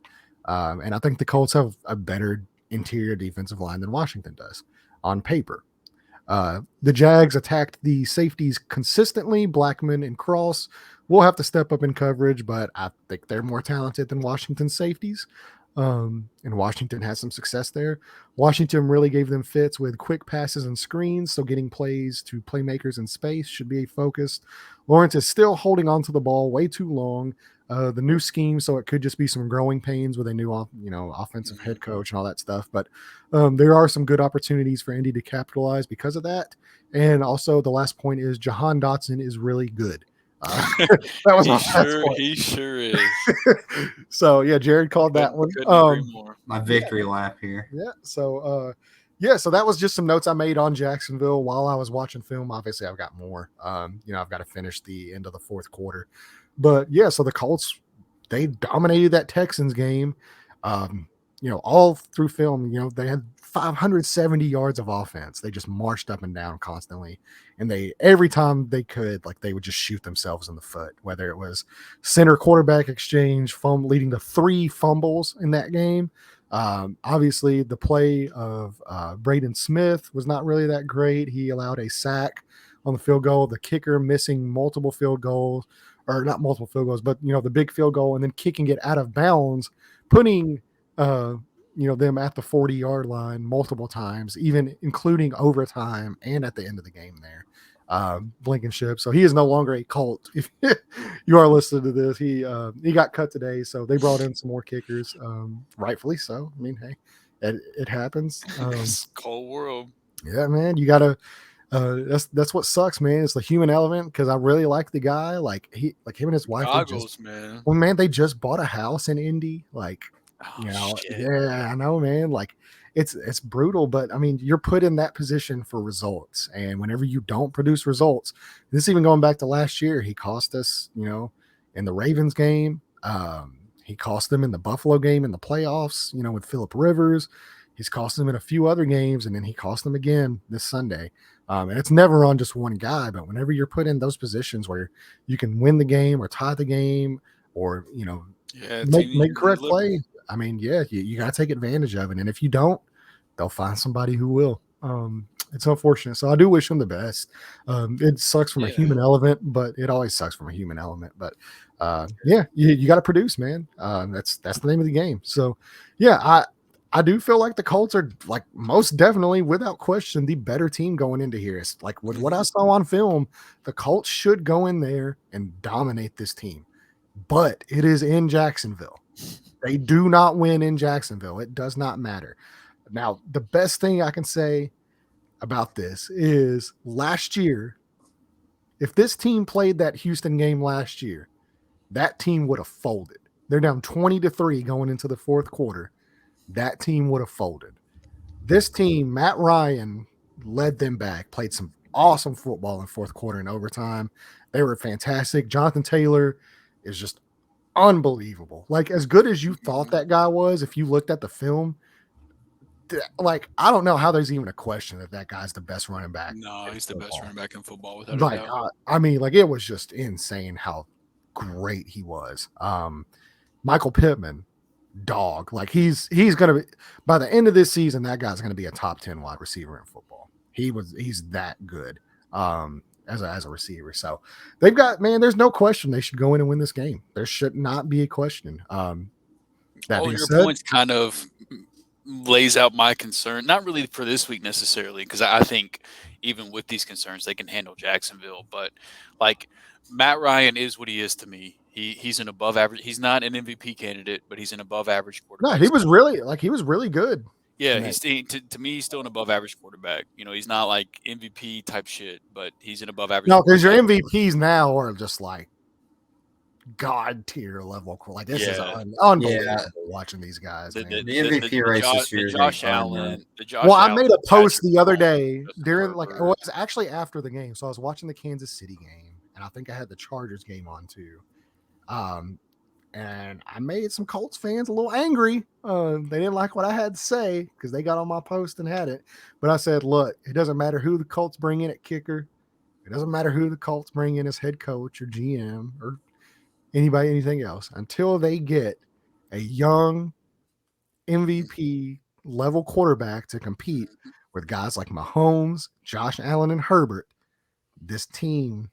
And I think the Colts have a better interior defensive line than Washington does on paper. The Jags attacked the safeties consistently. Blackman and Cross will have to step up in coverage, but I think they're more talented than Washington's safeties. And Washington has some success there. Washington really gave them fits with quick passes and screens, so getting plays to playmakers in space should be a focus. Lawrence is still holding on to the ball way too long. The new scheme, so it could just be some growing pains with a new, offensive head coach and all that stuff. But there are some good opportunities for Indy to capitalize because of that. And also, the last point is Jahan Dotson is really good. That was he sure is. So yeah, Jared called that one. My victory lap here. Yeah. So so that was just some notes I made on Jacksonville while I was watching film. Obviously, I've got more. I've got to finish the end of the fourth quarter. But yeah, so the Colts, they dominated that Texans game. All through film, they had 570 yards of offense. They just marched up and down constantly. And every time they could, like, they would just shoot themselves in the foot, whether it was center quarterback exchange, leading to 3 fumbles in that game. Obviously, the play of Braden Smith was not really that great. He allowed a sack on the field goal. The kicker missing multiple field goals, or not multiple field goals, but, the big field goal, and then kicking it out of bounds, putting them at the 40-yard line multiple times, even including overtime and at the end of the game there. Blankenship. So he is no longer a Colt. If you are listening to this, he got cut today, so they brought in some more kickers, rightfully so. I mean, hey, it happens. It's a cold world. Yeah, man, you gotta. That's what sucks, man. It's the human element, because I really like the guy. Like him and his wife. Man. Well, man, they just bought a house in Indy. Like, shit. Yeah, I know, man. Like, it's brutal, but I mean, you're put in that position for results, and whenever you don't produce results, this even going back to last year, he cost us, in the Ravens game. He cost them in the Buffalo game in the playoffs, with Phillip Rivers. He's cost them in a few other games, and then he cost them again this Sunday. And it's never on just one guy, but whenever you're put in those positions where you can win the game or tie the game, or make correct play, I mean, you got to take advantage of it. And if you don't, they'll find somebody who will. It's unfortunate. So I do wish him the best. It sucks from a human element, but it always sucks from a human element. But you got to produce, man. That's the name of the game. So yeah, I do feel like the Colts are like most definitely, without question, the better team going into here. It's like with what I saw on film, the Colts should go in there and dominate this team. But it is in Jacksonville. They do not win in Jacksonville. It does not matter. Now, the best thing I can say about this is last year, if this team played that Houston game last year, that team would have folded. They're down 20-3 going into the fourth quarter. That team would have folded. This team, Matt Ryan led them back, played some awesome football in fourth quarter and overtime. They were fantastic. Jonathan Taylor is just unbelievable. Like, as good as you thought that guy was, if you looked at the film, like, I don't know how there's even a question that guy's the best running back. No, he's the best running back in football without a Like, doubt. I mean, like, it was just insane how great he was. Michael Pittman, dog. Like, he's gonna be, by the end of this season, that guy's gonna be a top 10 wide receiver in football. He's that good as a receiver. So they've got, man, there's no question they should go in and win this game. There should not be a question. That All being your said, points kind of lays out my concern, not really for this week necessarily, because I think even with these concerns they can handle Jacksonville. But like, Matt Ryan is what he is to me. He's an above average. He's not an MVP candidate, but he's an above average quarterback. no, he was really good. Yeah, to me, he's still an above average quarterback. You know, he's not like MVP type shit, but he's an above average. No, because your MVPs now are just like god tier level. Like, this is unbelievable watching these guys. The MVP race this year. Josh Allen. Well, I made a post the other day during, like, it was actually after the game. So I was watching the Kansas City game, and I think I had the Chargers game on too. And I made some Colts fans a little angry. They didn't like what I had to say because they got on my post and had it. But I said, look, it doesn't matter who the Colts bring in at kicker. It doesn't matter who the Colts bring in as head coach or GM or anything else, until they get a young MVP level quarterback to compete with guys like Mahomes, Josh Allen, and Herbert. This team,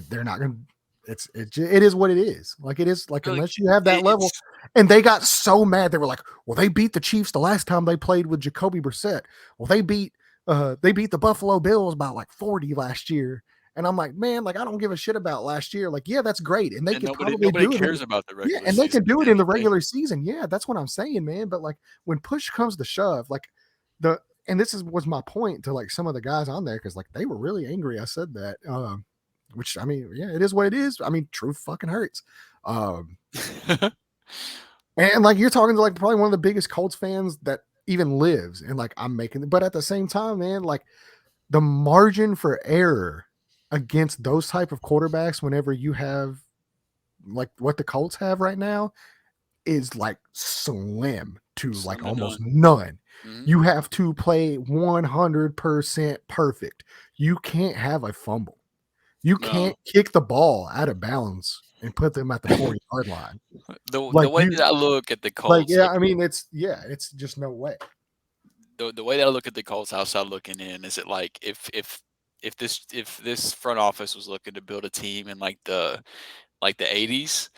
they're not going to. It is what it is. Like, it is, like, unless you have that level. And they got so mad. They were like, well, they beat the Chiefs the last time they played with Jacoby Brissett. Well, they beat the Buffalo Bills by like 40 last year. And I'm like, man, like, I don't give a shit about last year. Like, yeah, that's great. And they can probably do it. Cares about the regular season. And they can do it in the regular season. Yeah, that's what I'm saying, man. But like, when push comes to shove, like and this was my point to like some of the guys on there, because like they were really angry. I said that. Which, I mean, yeah, it is what it is. I mean, truth fucking hurts. And like, you're talking to like probably one of the biggest Colts fans that even lives, and like, I'm making, but at the same time, man, like, the margin for error against those type of quarterbacks, whenever you have like what the Colts have right now, is like slim to like almost none. Mm-hmm. You have to play 100% perfect. You can't have a fumble. You can't kick the ball out of bounds and put them at the 40-yard line. The way that I look at the Colts, like, yeah, I mean, it's just no way. The way that I look at the Colts outside looking in is it like if this front office was looking to build a team in like the 80s.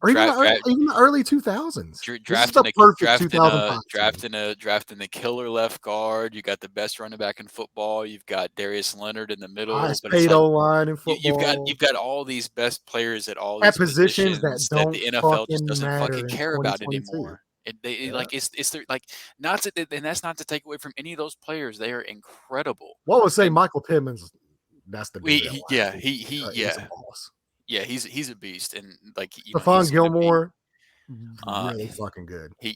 Or even the early 2000s. Drafting the killer left guard. You got the best running back in football. You've got Darius Leonard in the middle. Highest paid line in football. You've got all these best players at all at these positions that the NFL just doesn't fucking care about anymore. Like, it's like, not to, and that's not to take away from any of those players. They are incredible. Well, I would say Michael Pittman's that's the he's a boss. Yeah, he's a beast, and like, Stephon Gilmore, really fucking good. He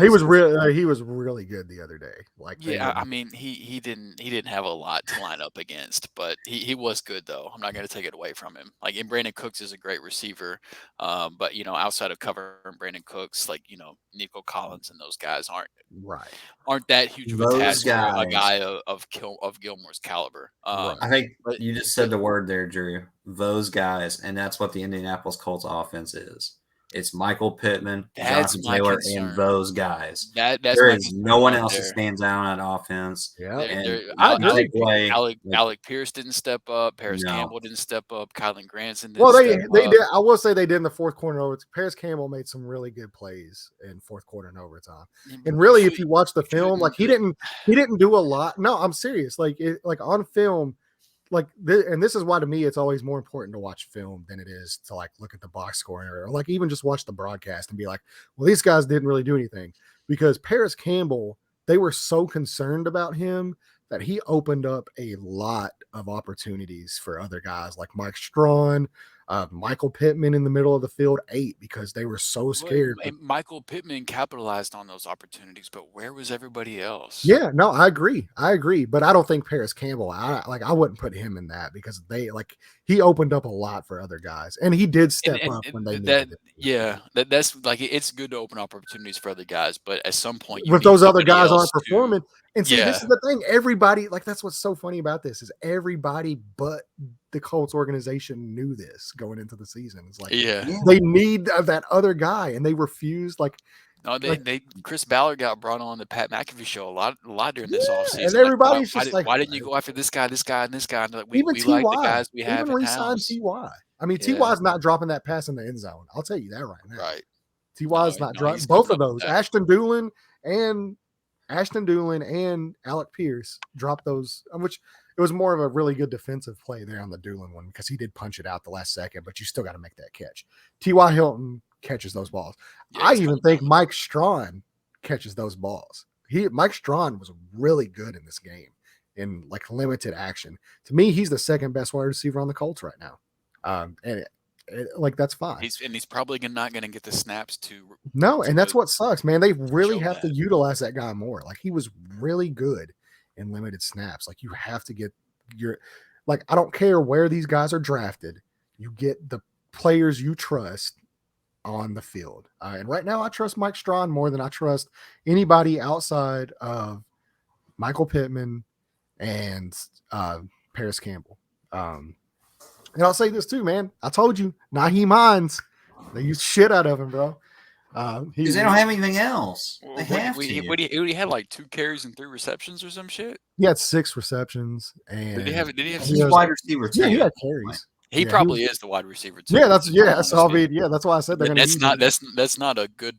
was really good the other day. Like, yeah, I mean, he didn't have a lot to line up against, but he was good though. I'm not going to take it away from him. Like, and Brandon Cooks is a great receiver, but outside of covering Brandon Cooks, like, Nico Collins and those guys aren't that huge of a task for a guy of Gilmore's caliber. I think you just said the word there, Drew. Those guys, and that's what the Indianapolis Colts offense is. It's Michael Pittman, That's Jonathan my Taylor, concern. and those guys. That's There my is concern no one right else that there. stands out on that offense. Yeah, And I you agree. take away Alec Pierce didn't step up. Paris No. Campbell didn't step up. Kylan Granson Well, didn't they step they up. did. I will say they did in the fourth quarter. Paris Campbell made some really good plays in fourth quarter and overtime. And really, if you watch the film, like he didn't do a lot. No, I'm serious. Like on film, like and this is why to me it's always more important to watch film than it is to like look at the box score or like even just watch the broadcast and be like, well, these guys didn't really do anything, because Paris Campbell, they were so concerned about him that he opened up a lot of opportunities for other guys like Mike Strawn, Michael Pittman in the middle of the field ate because they were so scared. Well, Michael Pittman capitalized on those opportunities, but where was everybody else? Yeah, no, I agree, but I don't think Paris Campbell. I wouldn't put him in that because he opened up a lot for other guys, and he did step up when they needed it. Yeah, that's like it's good to open opportunities for other guys, but at some point, if those other guys aren't performing, and see, this is the thing. Everybody, like, that's what's so funny about this is everybody but the Colts organization knew this going into the season. It's like, they need that other guy, and they refused. No, Chris Ballard got brought on the Pat McAfee show a lot during this offseason. And everybody's why didn't you go after this guy, and this guy? And like, we even like T.Y. the guys we have even in re-signed house. T.Y. I mean, T.Y.'s not dropping that pass in the end zone. I'll tell you that right now. Right. T.Y.'s not dropping both of those. Ashton Doolin and Alec Pierce dropped those, which it was more of a really good defensive play there on the Doolin one because he did punch it out the last second, but you still got to make that catch. T.Y. Hilton catches those balls. I even think Mike Strawn catches those balls. Mike Strawn was really good in this game in like limited action. To me, he's the second best wide receiver on the Colts right now. And that's fine. He's probably not going to get the snaps to. No, and that's what sucks, man. They really have to utilize that guy more. Like, he was really good in limited snaps. Like, you have to get I don't care where these guys are drafted. You get the players you trust on the field. And right now I trust Mike Strawn more than I trust anybody outside of Michael Pittman and Paris Campbell. And I'll say this too, man. I told you, Naheem Hines, they use shit out of him, bro. Because they don't have anything else. They have to. He had like 2 carries and 3 receptions or some shit. He had 6 receptions, and did he have? He's wide receiver too. Yeah, he had carries. He probably is the wide receiver too. Yeah, that's that's why I said they're going to. That's not a good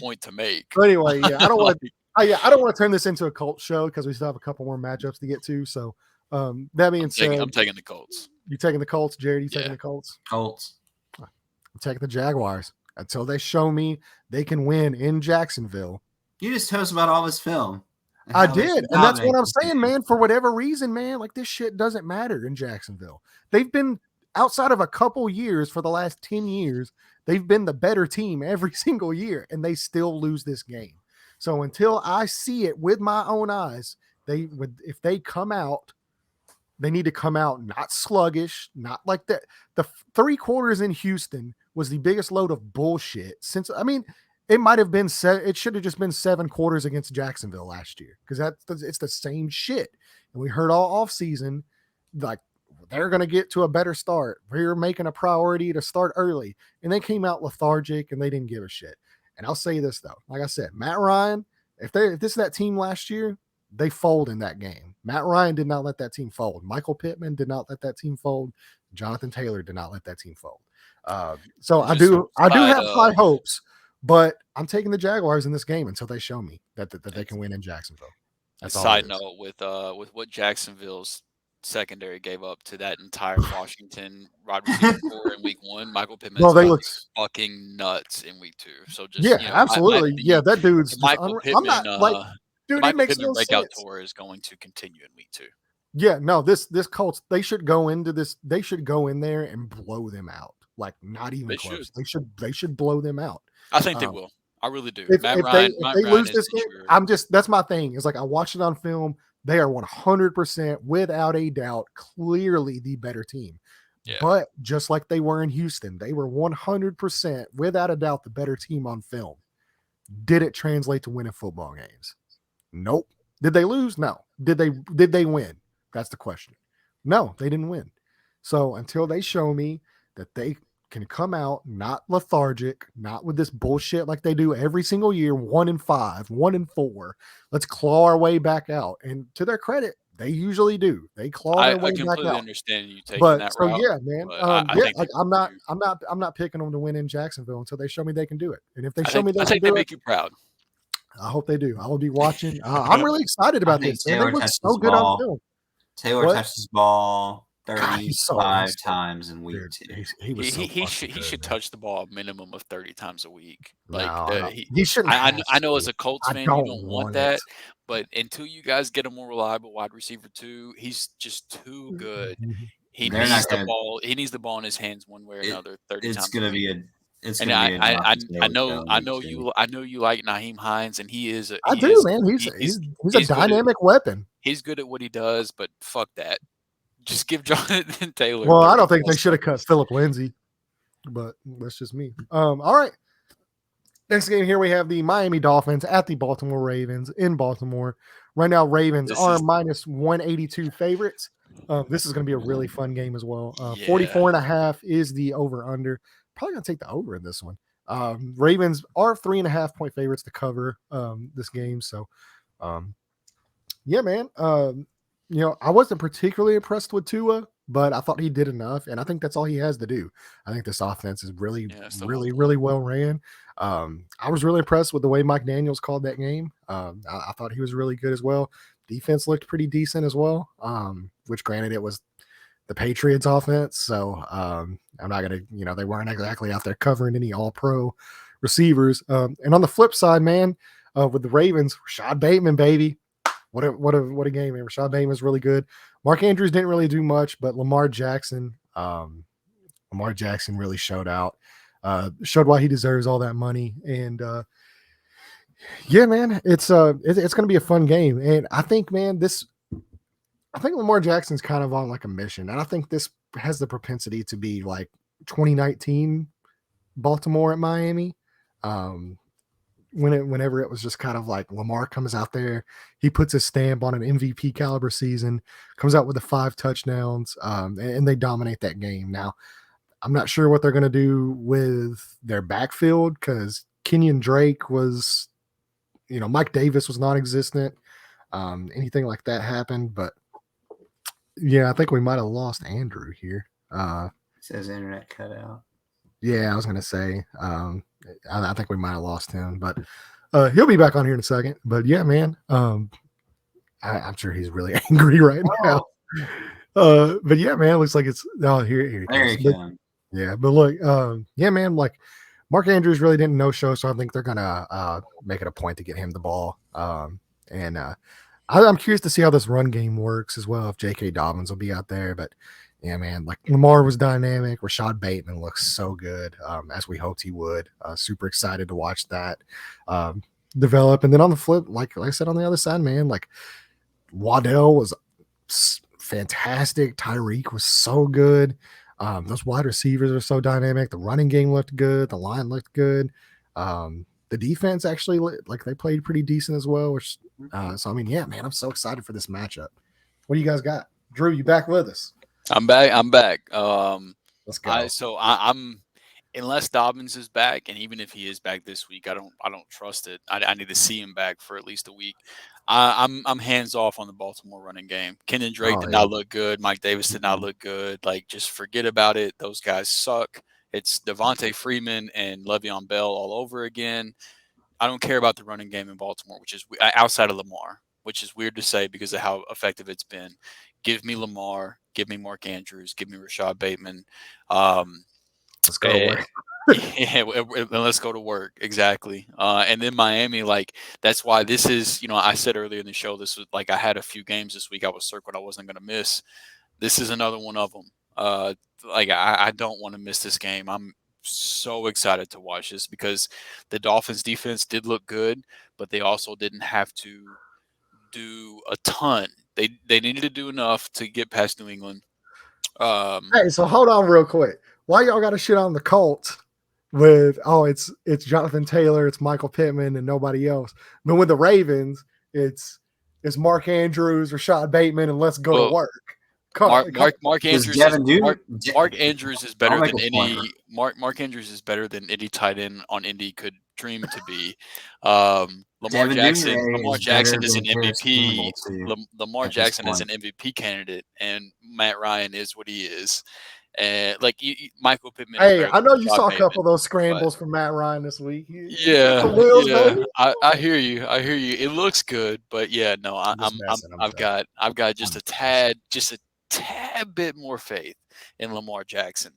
point to make. But anyway, I don't want to. I don't want to turn this into a Colts show because we still have a couple more matchups to get to. So that being said, I'm taking the Colts. You taking the Colts, Jared? You taking the Colts? Colts. I'm taking the Jaguars until they show me they can win in Jacksonville. You just told us about all this film. I did, and that's what I'm saying, man. For whatever reason, man, like, this shit doesn't matter in Jacksonville. They've been, outside of a couple years for the last 10 years, they've been the better team every single year, and they still lose this game. So until I see it with my own eyes, if they come out, they need to come out not sluggish, not like that. The 3 quarters in Houston was the biggest load of bullshit since, I mean, it might have been it should have just been 7 quarters against Jacksonville last year, because it's the same shit. And we heard all offseason, like, they're going to get to a better start. We're making a priority to start early. And they came out lethargic and they didn't give a shit. And I'll say this, though. Like I said, Matt Ryan, if this is that team last year, they fold in that game. Matt Ryan did not let that team fold. Michael Pittman did not let that team fold. Jonathan Taylor did not let that team fold. So I do have high hopes. But I'm taking the Jaguars in this game until they show me that they can win in Jacksonville. That's all. Side note, with what Jacksonville's secondary gave up to that entire Washington wide receiver core in week 1, Michael Pittman looked fucking nuts in week 2. So just absolutely. That dude's Michael Pittman. Dude, it makes no breakout sense. tour is going to continue in week 2. Yeah, no, this Colts, they should go into this. They should go in there and blow them out. Like, not even close. They should blow them out. I think they will. I really do. If they lose this game, that's my thing. It's like, I watched it on film. They are 100% without a doubt, clearly the better team. Yeah. But just like they were in Houston, they were 100% without a doubt the better team on film. Did it translate to winning football games? Nope. Did they lose? No. Did they win? That's the question. No, they didn't win. So until they show me that they can come out not lethargic, not with this bullshit like they do every single year, 1-5, 1-4. Let's claw our way back out. And to their credit, they usually do. They claw their way I back completely out. understand you taking But that so route, yeah, man. but I Yeah, think like they I'm not picking them to win in Jacksonville until they show me they can do it. And if they show me they I can think they do it, make you proud. I hope they do. I will be watching. I'm really excited I about think this, man. They Taylor look touched so his good on ball. film. Taylor What? touched his ball God, he's 35 so times in week dude. 2. He was so He fucking good, should man. touch the ball a minimum of 30 times a week. Like No, he shouldn't have I know to. as a Colts I fan you don't don't want want it. that, but until you guys get a more reliable wide receiver too, he's just too good. He They're needs not the gonna. ball. He needs the ball in his hands one way or It, another 30 it's times a gonna week. be a. It's And gonna be a Jonathan Taylor show in week 2. I know you like Naheem Hines, and I do, man. He's a good at dynamic weapon. he's good at what he does, but fuck that. Just give Jonathan Taylor Well, I 30 don't think they plus should have cut touches. Philip Lindsay, but that's just me. All right. Next game here, we have the Miami Dolphins at the Baltimore Ravens in Baltimore. Right now, Ravens are minus 182 favorites. This is going to be a really fun game as well. 44.5 is the over-under. Probably going to take the over in this one. Ravens are 3.5 point favorites to cover this game. So, yeah, man. I wasn't particularly impressed with Tua, but I thought he did enough, and I think that's all he has to do. I think this offense is really, really well ran. I was really impressed with the way Mike Daniels called that game. I thought he was really good as well. Defense looked pretty decent as well, which granted it was the Patriots offense. So I'm not going to, they weren't exactly out there covering any all-pro receivers. And on the flip side, man, with the Ravens, Rashad Bateman, baby. What a game, man. Rashad Bateman was really good. Mark Andrews didn't really do much, but Lamar Jackson really showed out. Showed why he deserves all that money. And yeah, man, it's going to be a fun game. And I think, man, I think Lamar Jackson's kind of on like a mission. And I think this has the propensity to be like 2019 Baltimore at Miami. Whenever it was just kind of like Lamar comes out there, he puts his stamp on an MVP caliber season, comes out with the 5 touchdowns, and they dominate that game. Now, I'm not sure what they're going to do with their backfield because Kenyon Drake was, Mike Davis was non-existent. Anything like that happened, but yeah, I think we might have lost Andrew here. It says internet cut out. Yeah, I was going to say, I think we might have lost him, but he'll be back on here in a second. But yeah, man, I'm sure he's really angry right now. But yeah, man, it looks like it's here. There you go. Yeah, but look, yeah, man, like Mark Andrews really didn't no show, so I think they're gonna make it a point to get him the ball. And I'm curious to see how this run game works as well. If J.K. Dobbins will be out there, but. Yeah, man, like Lamar was dynamic. Rashad Bateman looks so good, as we hoped he would. Super excited to watch that develop. And then on the flip, like I said, on the other side, man, like Waddell was fantastic. Tyreek was so good. Those wide receivers are so dynamic. The running game looked good. The line looked good. The defense actually, like they played pretty decent as well. Which, so I mean, yeah, man, I'm so excited for this matchup. What do you guys got? Drew, you back with us? I'm back. Let's go. I'm unless Dobbins is back, and even if he is back this week, I don't trust it. I need to see him back for at least a week. I'm hands off on the Baltimore running game. Kenyon Drake did not look good. Mike Davis did not look good. Like, just forget about it. Those guys suck. It's Devontae Freeman and Le'Veon Bell all over again. I don't care about the running game in Baltimore, which is outside of Lamar, which is weird to say because of how effective it's been. Give me Lamar. Give me Mark Andrews. Give me Rashad Bateman. Let's go to work. Yeah, let's go to work. Exactly. And then Miami, like, that's why this is, I said earlier in the show, this was like I had a few games this week I was circled I wasn't going to miss. This is another one of them. I don't want to miss this game. I'm so excited to watch this because the Dolphins defense did look good, but they also didn't have to do a ton. They needed to do enough to get past New England. Hey, so hold on real quick. Why y'all got to shit on the Colts with it's Jonathan Taylor, it's Michael Pittman, and nobody else? But with the Ravens, it's Mark Andrews, Rashad Bateman, and let's go to work. Mark Andrews. Mark Andrews is better than any. Mark Andrews is better than any tight end on Indy could dream to be. Lamar Jackson is an MVP. Lamar Jackson is an MVP candidate, and Matt Ryan is what he is. And Michael Pittman. Hey, I know you saw a couple of those scrambles from Matt Ryan this week. Yeah. I hear you. It looks good, but yeah, no, I've got just a tad bit more faith in Lamar Jackson.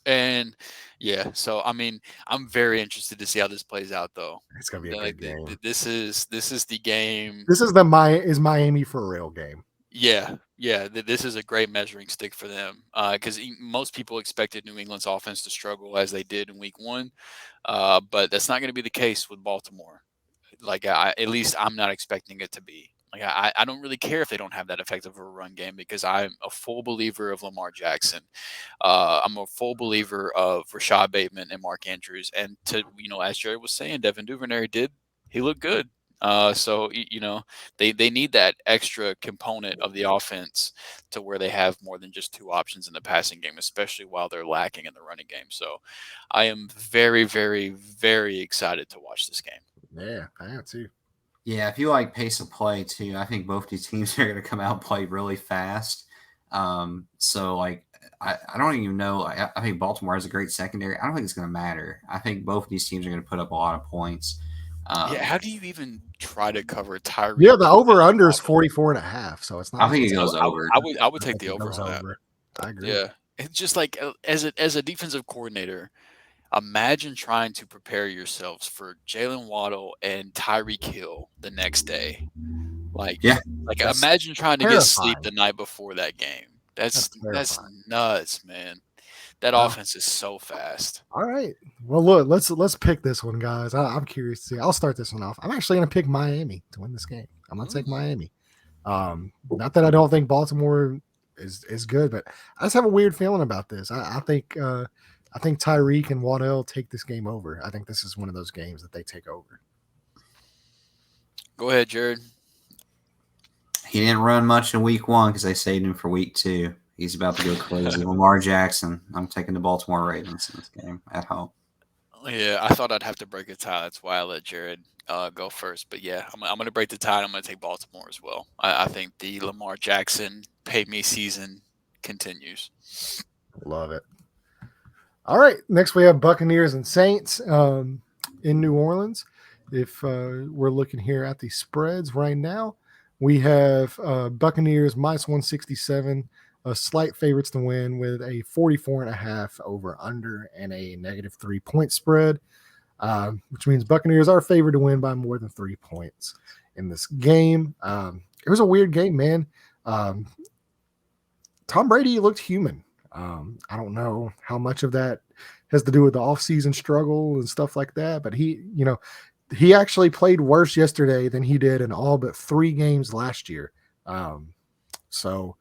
And yeah, so I mean, I'm very interested to see how this plays out, though. It's gonna be a big game. This is the game. This is is Miami for real game. Yeah. This is a great measuring stick for them because most people expected New England's offense to struggle as they did in Week 1, but that's not going to be the case with Baltimore. At least I'm not expecting it to be. I don't really care if they don't have that effective of a run game because I'm a full believer of Lamar Jackson. I'm a full believer of Rashad Bateman and Mark Andrews. And as Jerry was saying, Devin Duvernay he looked good. So they need that extra component of the offense to where they have more than just two options in the passing game, especially while they're lacking in the running game. So I am very, very, very excited to watch this game. Yeah, I am too. Yeah, if you like pace of play too, I think both these teams are going to come out and play really fast. So I don't even know. I think Baltimore has a great secondary. I don't think it's going to matter. I think both of these teams are going to put up a lot of points. How do you even try to cover Tyreek? Yeah, the over/under is 44.5, so it's not. I think it goes over. I would take the over on that. I agree. Yeah, it's just as a defensive coordinator, imagine trying to prepare yourselves for Jalen Waddle and Tyreek Hill the next day. Imagine trying to get sleep the night before that game. That's nuts, man. That offense is so fast. All right. Well, look, let's pick this one, guys. I'm curious to see. I'll start this one off. I'm actually going to pick Miami to win this game. I'm going to take Miami. Not that I don't think Baltimore is good, but I just have a weird feeling about this. I think Tyreek and Waddell take this game over. I think this is one of those games that they take over. Go ahead, Jared. He didn't run much in Week 1 because they saved him for Week 2. He's about to go crazy. Lamar Jackson. I'm taking the Baltimore Ravens in this game at home. Yeah, I thought I'd have to break a tie. That's why I let Jared go first. But yeah, I'm going to break the tie. And I'm going to take Baltimore as well. I think the Lamar Jackson pay me season continues. Love it. All right. Next, we have Buccaneers and Saints in New Orleans. If we're looking here at the spreads right now, we have Buccaneers minus 167. Slight favorites to win with a 44.5 over under and a -3 point spread, which means Buccaneers are favored to win by more than 3 points in this game. It was a weird game, man. Tom Brady looked human. I don't know how much of that has to do with the offseason struggle and stuff like that, but he actually played worse yesterday than he did in all but 3 games last year. So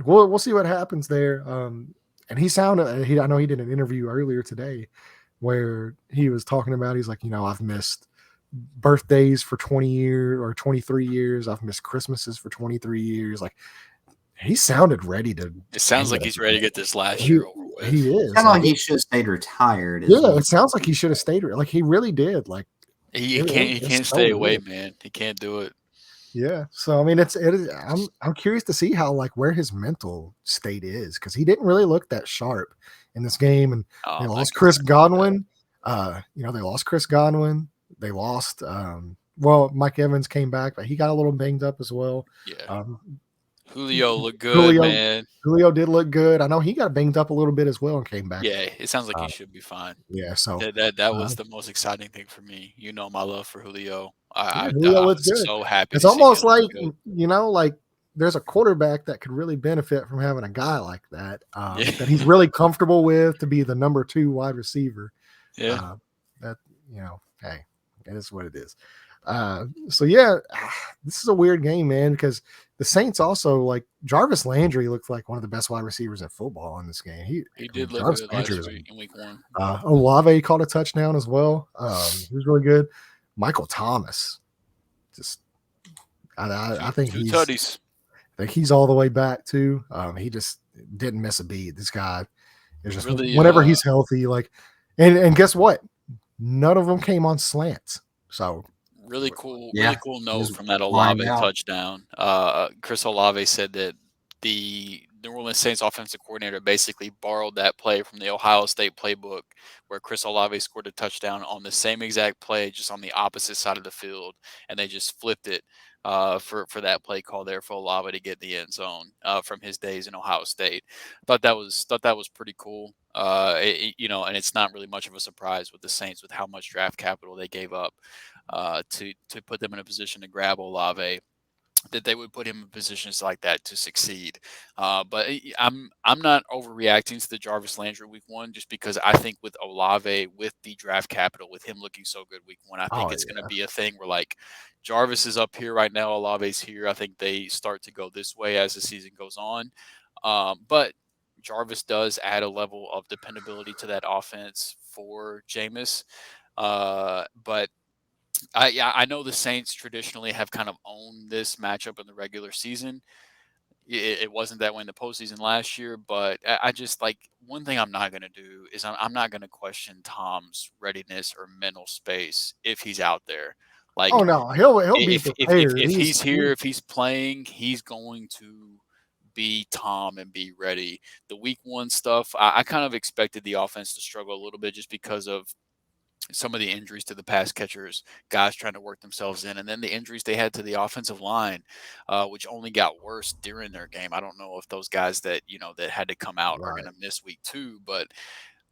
we'll see what happens there. And I know he did an interview earlier today where he was talking about, he's like, I've missed birthdays for 20 years or 23 years. I've missed Christmases for 23 years. Like, he sounded ready to. It sounds like he's ready to get this last year over with. He is. Kind of like he should have stayed retired. Yeah, it sounds like he should have stayed. Like, he really did. Like, he can't stay away, man. He can't do it. Yeah. So I mean, I'm curious to see how where his mental state is, because he didn't really look that sharp in this game, and they lost Chris Godwin. They lost Chris Godwin. They lost. Mike Evans came back, but he got a little banged up as well. Yeah. Julio looked good, man. Julio did look good. I know he got banged up a little bit as well and came back. Yeah, it sounds like he should be fine. Yeah, so that was the most exciting thing for me. My love for Julio. Julio looks good. So happy. It's almost like there's a quarterback that could really benefit from having a guy like that that he's really comfortable with to be the number 2 wide receiver. Yeah. Hey, it is what it is. So yeah, this is a weird game, man, because the Saints also, Jarvis Landry looked like one of the best wide receivers in football in this game. He did look good last week in Week 1. Olave caught a touchdown as well. He was really good. Michael Thomas, I think think he's all the way back too. He just didn't miss a beat. This guy is just Really, whenever he's healthy, like, and guess what? None of them came on slants. So really cool note just from that lined Olave out. touchdown. Chris Olave said that the New Orleans Saints offensive coordinator basically borrowed that play from the Ohio State playbook where Chris Olave scored a touchdown on the same exact play, just on the opposite side of the field, and they just flipped it for that play call there for Olave to get the end zone from his days in Ohio State. Thought that was pretty cool. And it's not really much of a surprise with the Saints with how much draft capital they gave up to put them in a position to grab Olave, that they would put him in positions like that to succeed. But I'm not overreacting to the Jarvis Landry week 1 just because I think with Olave, with the draft capital, with him looking so good week 1, I think it's going to be a thing where like Jarvis is up here right now, Olave's here. I think they start to go this way as the season goes on. But Jarvis does add a level of dependability to that offense for Jameis. But I know the Saints traditionally have kind of owned this matchup in the regular season. It wasn't that way in the postseason last year, but I just like one thing I'm not going to do is I'm not going to question Tom's readiness or mental space if he's out there. Like, oh no, he'll be prepared. If he's here, if he's playing, he's going to be Tom and be ready. The week 1 stuff, I kind of expected the offense to struggle a little bit just because of some of the injuries to the pass catchers, guys trying to work themselves in, and then the injuries they had to the offensive line, which only got worse during their game. I don't know if those guys that that had to come out are going to miss week 2, but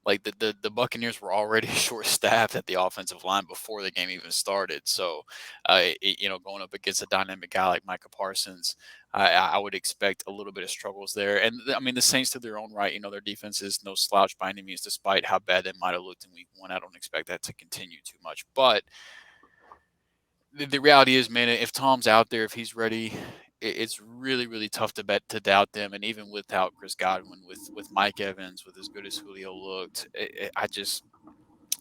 like the Buccaneers were already short-staffed at the offensive line before the game even started. So, going up against a dynamic guy like Micah Parsons, I would expect a little bit of struggles there. And I mean, the Saints, to their own right, their defense is no slouch by any means, despite how bad they might have looked in week 1. I don't expect that to continue too much. But the reality is, man, if Tom's out there, if he's ready, it's really, really tough to doubt them. And even without Chris Godwin, with Mike Evans, with as good as Julio looked,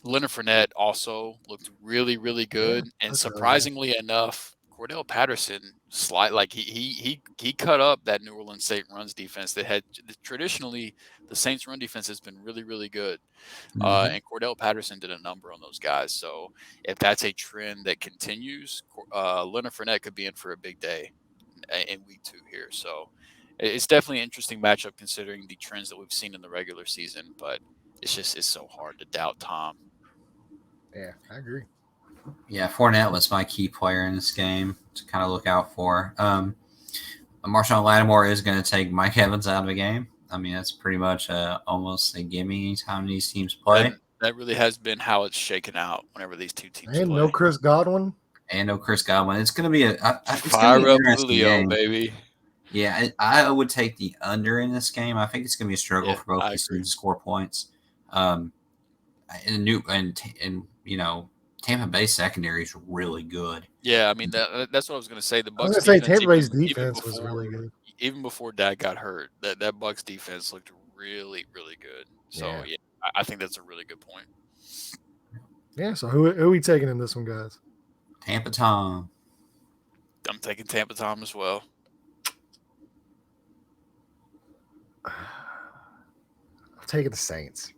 Leonard Fournette also looked really, really good. And surprisingly enough, Cordell Patterson he cut up that New Orleans Saints runs defense that had traditionally the Saints run defense has been really, really good. And Cordell Patterson did a number on those guys. So if that's a trend that continues, Leonard Fournette could be in for a big day in week 2 here. So it's definitely an interesting matchup considering the trends that we've seen in the regular season, but it's so hard to doubt Tom. Yeah, I agree. Yeah, Fournette was my key player in this game to kind of look out for. Marshawn Lattimore is going to take Mike Evans out of the game. I mean, that's pretty much almost a gimme anytime these teams play. That really has been how it's shaken out whenever these two teams and play. No Chris Godwin. It's going to be an interesting Julio, game. Baby. Yeah, I would take the under in this game. I think it's going to be a struggle for both these teams to score points. Tampa Bay secondary is really good. Yeah, I mean that's what I was going to say. The Bucs. I was going to say Tampa Bay's defense was really good. Even before Dak got hurt, that Bucs defense looked really, really good. So yeah, I think that's a really good point. Yeah. So who are we taking in this one, guys? Tampa Tom. I'm taking Tampa Tom as well. I'm taking the Saints.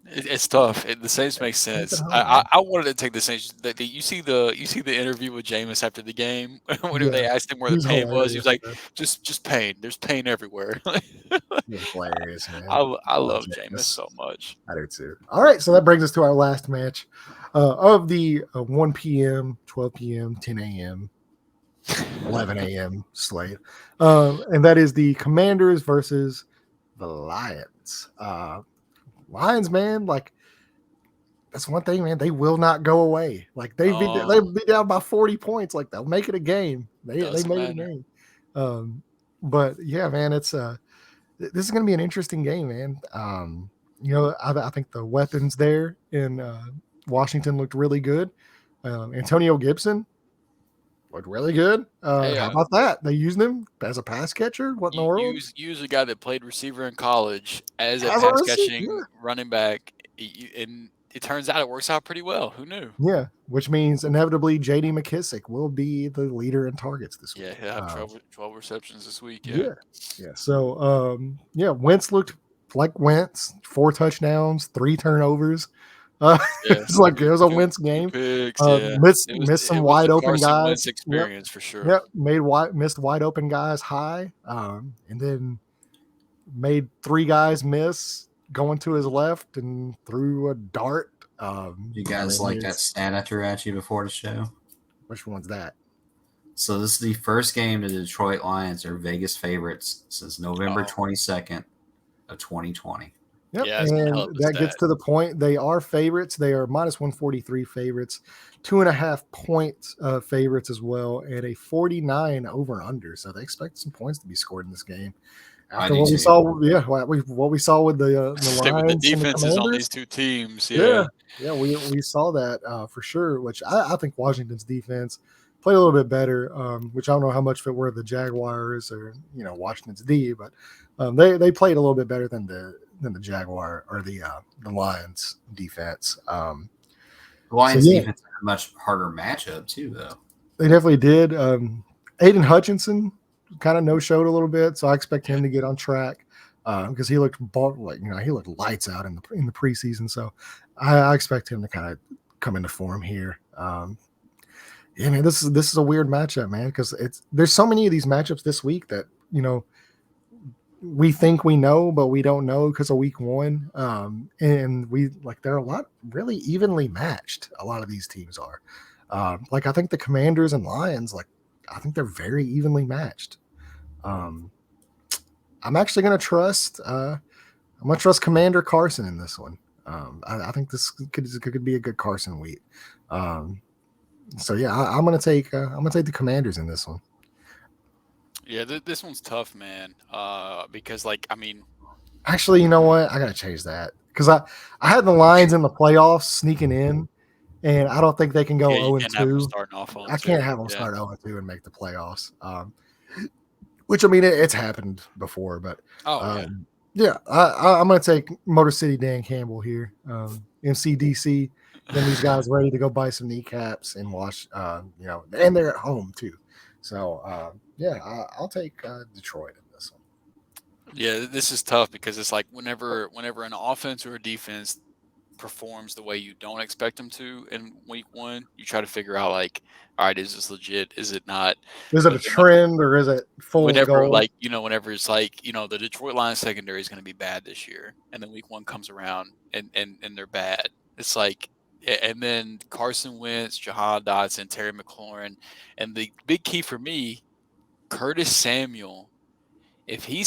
It's tough. The Saints make sense. I wanted to take the Saints. You see the interview with Jameis after the game when they asked him where the pain was. He was like, "Just pain. There's pain everywhere." Hilarious, man. I love Jameis so much. I do too. All right, so that brings us to our last match of the 1 p.m., 12 p.m., 10 a.m., 11 a.m. slate, and that is the Commanders versus the Lions. Lions, man, like that's one thing, man. They will not go away. Like they'll be down by 40 points. Like they'll make it a game. They made it a game. But yeah, man, it's this is going to be an interesting game, man. I think the weapons there in Washington looked really good. Antonio Gibson looked really good. How about that? They used him as a pass catcher. What in the world? Use a guy that played receiver in college as a pass catching running back, and it turns out it works out pretty well. Who knew? Yeah, which means inevitably J.D. McKissick will be the leader in targets this week. Yeah, he'll have 12 receptions this week. Yeah. So, Wentz looked like Wentz, 4 touchdowns, 3 turnovers. It's like it was a Wentz game. Picks, Missed some it was wide a open Carson guys. Wentz experience for sure. Yep, missed wide open guys high, and then made 3 guys miss going to his left and threw a dart. You guys like that stat I threw at you before the show? Which one's that? So this is the first game the Detroit Lions are Vegas favorites since November 22nd of 2020. Yep, and that gets to the point. They are favorites. They are minus 143 favorites, 2.5 points favorites as well, and a 49 over under. So they expect some points to be scored in this game. After what we saw, what we saw with the Lions, with the defenses on these 2 teams, we saw that for sure. Which I think Washington's defense played a little bit better. Which I don't know how much of it were the Jaguars or Washington's D, but they played a little bit better than the Jaguar or the Lions defense. The Lions defense had a much harder matchup too, though. They definitely did. Aiden Hutchinson kind of no-showed a little bit, so I expect him to get on track because he looked he looked lights out in the preseason. So I expect him to kind of come into form here. Man, this is a weird matchup, man, because there's so many of these matchups this week that we think we know, but we don't know because of week 1. And they're a lot really evenly matched. A lot of these teams are. I think the Commanders and Lions, I think they're very evenly matched. I'm actually going to trust. I'm going to trust Commander Carson in this one. I think this could be a good Carson week. I'm going to take the Commanders in this one. Yeah, this one's tough, man. Because actually, you know what? I got to change that because I had the Lions in the playoffs sneaking in. And I don't think they can go 0-2. I can't have them start 0-2 and make the playoffs. Which it's happened before, but I'm going to take Motor City Dan Campbell here, MCDC. Then these guys ready to go buy some kneecaps and watch, and they're at home too. So I'll take Detroit in this one. Yeah, this is tough because it's like whenever an offense or a defense performs the way you don't expect them to in week 1, you try to figure out all right, is this legit? Is it not? Is it a trend or is it full whenever goal? Whenever it's the Detroit Lions secondary is going to be bad this year, and then week 1 comes around and they're bad. It's and then Carson Wentz, Jahan Dotson, Terry McLaurin, and the big key for me, Curtis Samuel. If he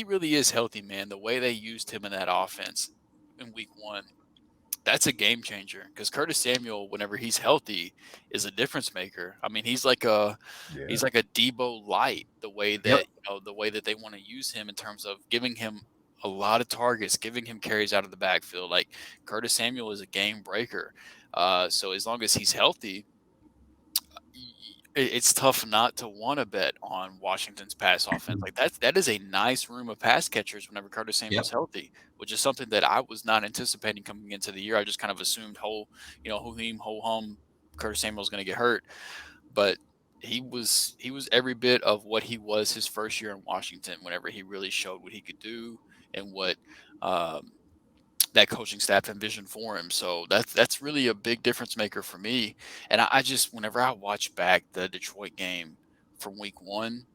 really is healthy, man, the way they used him in that offense in week 1. That's a game changer because Curtis Samuel, whenever he's healthy, is a difference maker. He's like a Debo light. The way that the way that they want to use him in terms of giving him a lot of targets, giving him carries out of the backfield. Curtis Samuel is a game breaker. So as long as he's healthy, it's tough not to want to bet on Washington's pass offense. That is a nice room of pass catchers whenever Curtis Samuel's healthy, which is something that I was not anticipating coming into the year. I just kind of assumed ho-hum, Curtis Samuel's going to get hurt, but he was every bit of what he was his first year in Washington. Whenever he really showed what he could do and what that coaching staff envisioned for him. So that's really a big difference maker for me. And I just, whenever I watch back the Detroit game from week 1,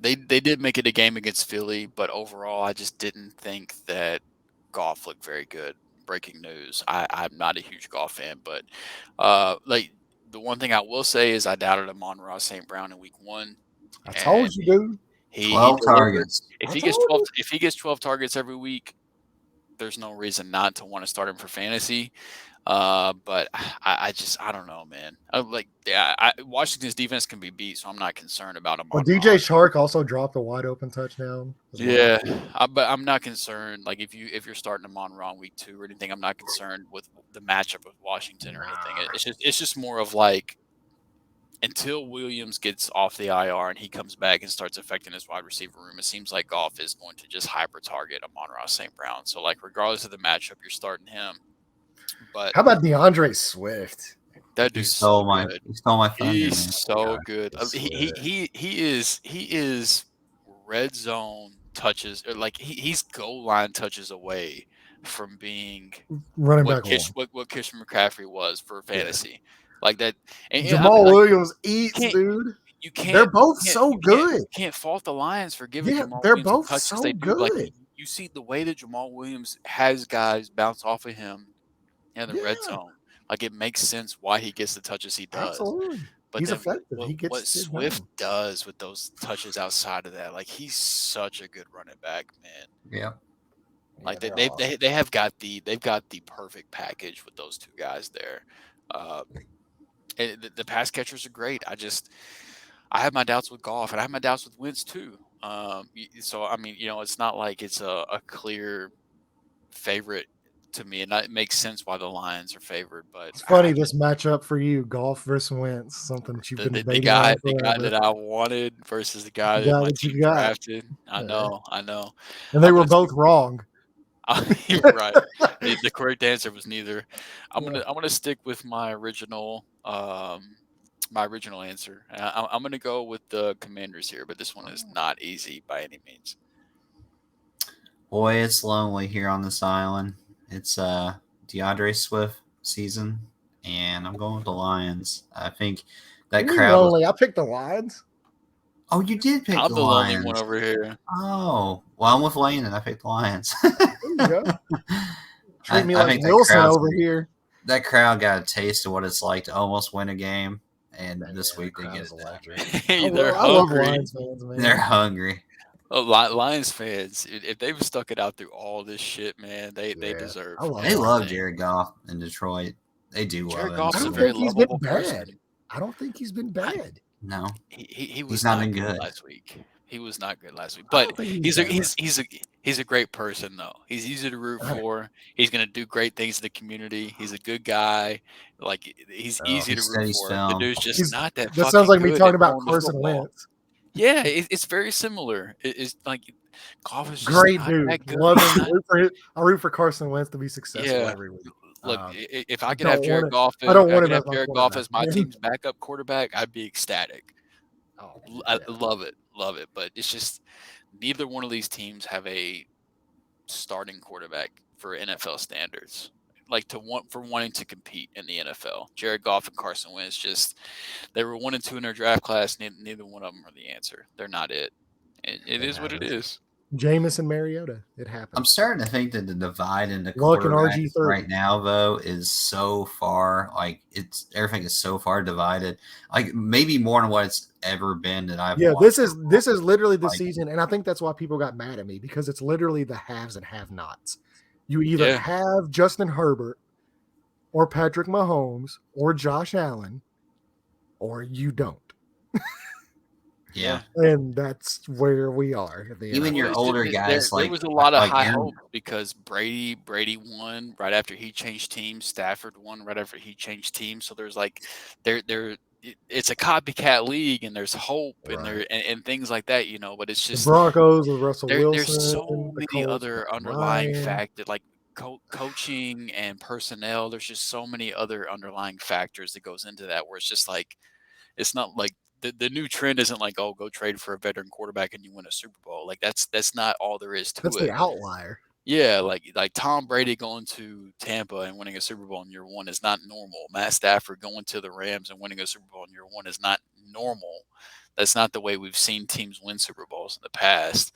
they did make it a game against Philly, but overall I just didn't think that Goff looked very good. Breaking news. I'm not a huge Goff fan, but the one thing I will say is I doubted Amon-Ra St. Brown in week 1. I told you, dude. 12 targets. If he gets 12 targets every week, there's no reason not to want to start him for fantasy. But I don't know, man. Washington's defense can be beat, so I'm not concerned about him. Well, DJ Chark also dropped a wide open touchdown. Yeah, but I'm not concerned. If you're starting him on wrong week 2 or anything, I'm not concerned with the matchup with Washington or anything. It's just more of until Williams gets off the IR and he comes back and starts affecting his wide receiver room, it seems like Goff is going to just hyper target Amon-Ra St. Brown. So regardless of the matchup, you're starting him. But How about DeAndre Swift? that He dude's stole so my good. he stole my thunder, He's man. so good. Swift. He is red zone touches, or like he's goal line touches away from being Running back one. what Christian McCaffrey was for fantasy, like that. And I Jamal mean, like, Williams eats, can't dude. you can't They're both you can't so you can't good. you can't fault the Lions for giving Yeah, Jamal they're Williams the both touches so they do. Like good. you see the way that Jamal Williams has guys bounce off of him in the red Yeah, zone. Like it makes sense why he gets the touches he does. absolutely. But He's then effective. He gets what it Swift done. does with those touches outside of that, like he's such a good running back, man. Yeah. Like Yeah, they have got they've got the perfect package with those two guys there. And the pass catchers are great. I have my doubts with Goff, and I have my doubts with Wentz too. So I mean, it's not like it's a clear favorite to me, and that makes sense why the Lions are favored. But it's funny this matchup for you, Golf versus Wentz, something that you've been the debating guy on the guy forever. that I wanted versus the guy The that guy my that team you got. drafted. I Yeah. know. And they I'm were gonna both wrong. You're right. The correct answer was neither. I'm gonna stick with my original answer. I'm gonna go with the Commanders here, but this one is not easy by any means. Boy, it's lonely here on this island. It's DeAndre Swift season, and I'm going with the Lions. I think that You mean crowd was. lonely? I picked the Lions. Oh, you did pick I'm the the lonely Lions. one over here. Oh, well, I'm with Landon. I picked the Lions. There you go. Treat me like think that Wilson crowd's- over here. That crowd got a taste of what it's like to almost win a game, and this week they get it done. Hey, they're I love hungry. Lions fans, man. They're hungry. Oh, Lions fans, if they've stuck it out through all this shit, man, they Yeah, deserve. I love They love everything. Jared Goff in Detroit. They do love Jared him. Goff's I a don't very think he's been lovable bad. person. I don't think he's been bad. No, He was he's not been good good. last week. He was not good last week, I don't but think he's a great person though. He's easy to root for. He's gonna do great things in the community. He's a good guy. Like he's easy to root studies for. film. The dude's just not that. That sounds fucking like me good talking at about throwing the Carson football. Wentz. Yeah, it's very similar. It's like Goff is just Great not dude. that good. Love him. I root for Carson Wentz to be successful Yeah. every week. Look, if I could don't have Jared want it- Goff, I don't if want could him have as my Jared Goff as my quarterback. team's backup quarterback, I'd be ecstatic. Oh, I yeah. love it. But it's just neither one of these teams have a starting quarterback for NFL standards. Like wanting to compete in the NFL. Jared Goff and Carson Wentz they were 1 and 2 in their draft class. Neither one of them are the answer. They're not it. It is what it is. Jameis and Mariota. It happens. I'm starting to think that the divide in the Luck and quarterbacks RG3. right now, though, is so far. Like everything is so far divided. Like maybe more than what it's ever been that I've. Yeah, watched. this is literally the Like- season, and I think that's why people got mad at me, because it's literally the haves and have-nots. You either have Justin Herbert or Patrick Mahomes or Josh Allen, or you don't. Yeah. And that's where we are. At the Even end. your older guys, there like was a lot of like high Aaron- hope because Brady won right after he changed teams. Stafford won right after he changed teams. So there's like it's a copycat league, and there's hope and things like that, But it's just the Broncos with Russell Wilson. There's so the many Colts other with underlying Ryan. factors, like coaching and personnel. There's just so many other underlying factors that goes into that, where it's just like it's not like the new trend isn't like, oh, go trade for a veteran quarterback and you win a Super Bowl. Like that's not all there is to That's it. the outlier. Yeah, like Tom Brady going to Tampa and winning a Super Bowl in year one is not normal. Matt Stafford going to the Rams and winning a Super Bowl in year one is not normal. That's not the way we've seen teams win Super Bowls in the past.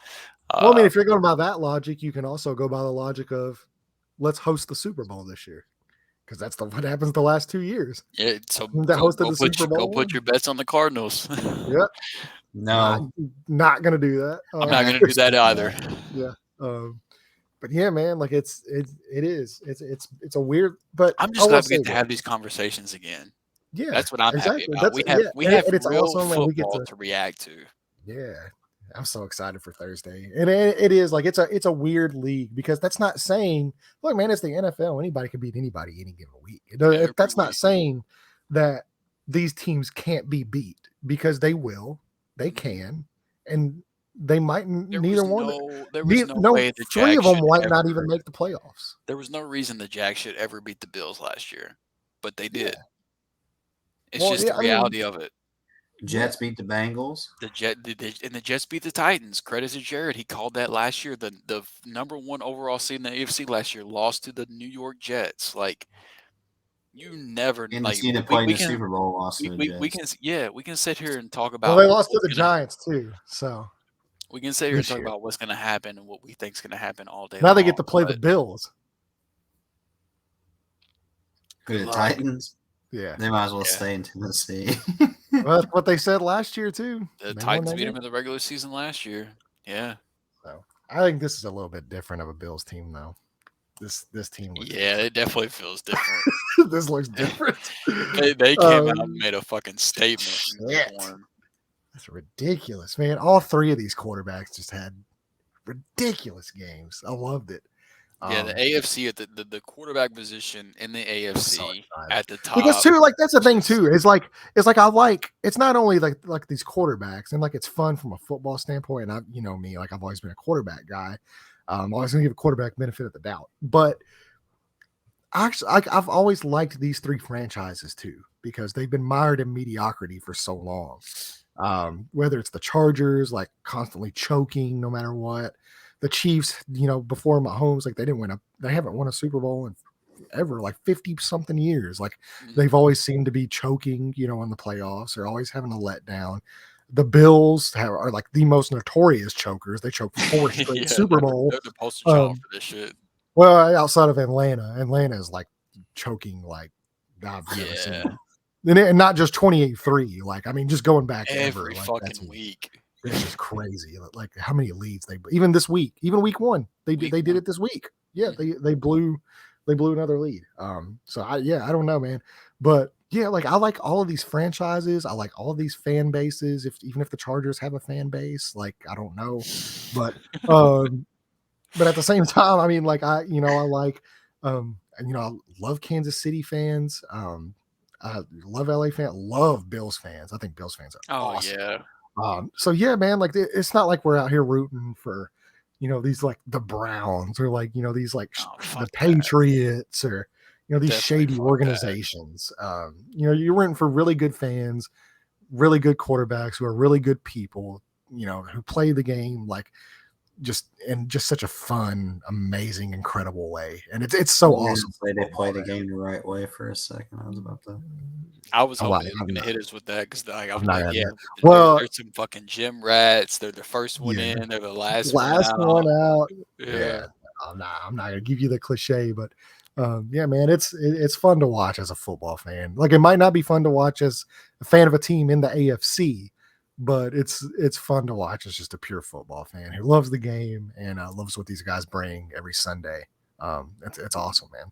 Well, I mean, if you're going by that logic, you can also go by the logic of let's host the Super Bowl this year, because that's what happens the last 2 years. Yeah, so Go put your bets on the Cardinals. Yep. No, not going to do that. I'm not going to do that either. Yeah. But yeah, man, like it's a weird, but I'm just glad we get to have these conversations again. Yeah, that's what I'm happy exactly. about. We have and it's real awesome, football and we get to react to. Yeah, I'm so excited for Thursday, and it is like it's a weird league, because that's not saying, look, man, it's the NFL. Anybody can beat anybody any given week. That's not saying that these teams can't be beat, because they will, they can, and they might neither one. There was no way the three of Jags them should might ever. not even make the playoffs. There was no reason the Jags should ever beat the Bills last year, but they did. It's just the reality of it. Jets beat the Bengals. The Jets beat the Titans. Credit to Jared. He called that last year. The number one overall seed in the AFC last year lost to the New York Jets. Like, you never And like the team that played in the Super Bowl lost to the Jets. we can sit here and talk about. Well, they lost to the Giants too, so we can sit here and talk about what's going to happen and what we think is going to happen all day. Now they get to play the Bills. Who, the Titans? Yeah, they might as well stay in Tennessee. Well, that's what they said last year too. The Titans beat them in the regular season last year. Yeah. So I think this is a little bit different of a Bills team, though. This team looks it definitely feels different. This looks different. they came out and made a fucking statement. That's ridiculous, man. All three of these quarterbacks just had ridiculous games. I loved it. Yeah, the AFC at the quarterback position in the AFC at the top. Because too, like that's the thing too. It's like I like it's not only like these quarterbacks and like it's fun from a football standpoint. And you know me, like I've always been a quarterback guy. I'm always gonna give a quarterback benefit of the doubt. But actually, I've always liked these three franchises too because they've been mired in mediocrity for so long. Whether it's the Chargers, like constantly choking no matter what. The Chiefs, you know, before Mahomes, like they haven't won a Super Bowl in ever, like 50 something years. Like they've always seemed to be choking, you know, in the playoffs. They're always having a letdown. The Bills are like the most notorious chokers. They choked 4 straight Super Bowl. They're the poster child for this shit. Well, outside of Atlanta is like choking like I've never seen. And not just 28-3. Like, I mean, just going back every fucking week. It's just crazy. Like how many leads even this week, even week one, they did it this week. Yeah, they blew another lead. So I don't know, man. But yeah, like I like all of these franchises. I like all of these fan bases. Even if the Chargers have a fan base, like I don't know, but at the same time, I mean, like I like I love Kansas City fans. I love LA fans. Love Bills fans. I think Bills fans are awesome. Yeah. So yeah, man, like it's not like we're out here rooting for, you know, these like the Browns or like, you know, these like the Patriots or, you know, these shady organizations. You know, you're rooting for really good fans, really good quarterbacks who are really good people, you know, who play the game like just such a fun, amazing, incredible way. And it's so awesome. They play the game the right way for a second. I was hoping they were going to hit us with that because I'm like, well, there's some fucking gym rats. They're the first one in. They're the last one out. Yeah. I'm not going to give you the cliche, but yeah, man, it's fun to watch as a football fan. Like it might not be fun to watch as a fan of a team in the AFC, but it's fun to watch as just a pure football fan who loves the game and loves what these guys bring every Sunday. It's awesome, man.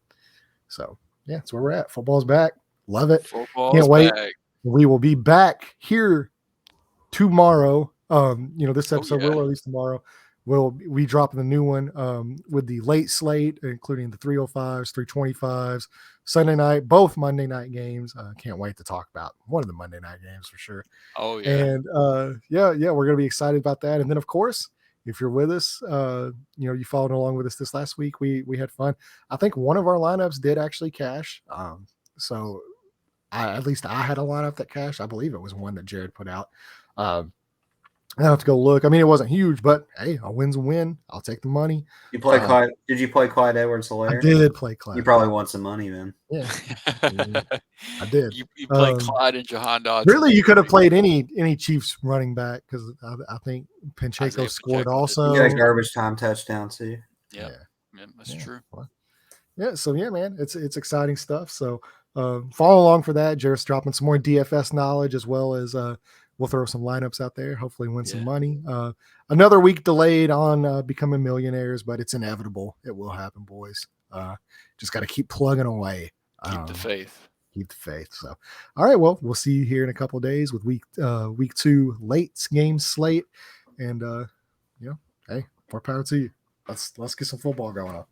So yeah, that's where we're at. Football's back. Love it. Can't wait. Back. We will be back here tomorrow. You know, this episode will release tomorrow. We'll be dropping the new one with the late slate, including the 305s, 325s, Sunday night, both Monday night games. Can't wait to talk about one of the Monday night games for sure. Oh yeah. And we're gonna be excited about that. And then of course, if you're with us, you know, you followed along with us this last week. We had fun. I think one of our lineups did actually cash. So at least I had a lineup that cashed. I believe it was one that Jared put out. I have to go look. I mean, it wasn't huge, but hey, a win's a win. I'll take the money. You play Clyde? Did you play Clyde Edwards-Helaire? I did play Clyde. You probably want some money then. Yeah, I did. You played Clyde and Jahan Dodson. Really, you could have played any Chiefs running back because I think Pacheco scored also. You got a garbage time touchdown too. Yeah, that's true. Yeah, so yeah, man, it's exciting stuff. So follow along for that. Jared's dropping some more DFS knowledge as well as we'll throw some lineups out there, hopefully win some money. Another week delayed on becoming millionaires, but it's inevitable. It will happen, boys. Just got to keep plugging away. Keep the faith. Keep the faith. So, all right, well, we'll see you here in a couple of days with week 2 late game slate. And, hey, more power to you. Let's get some football going on.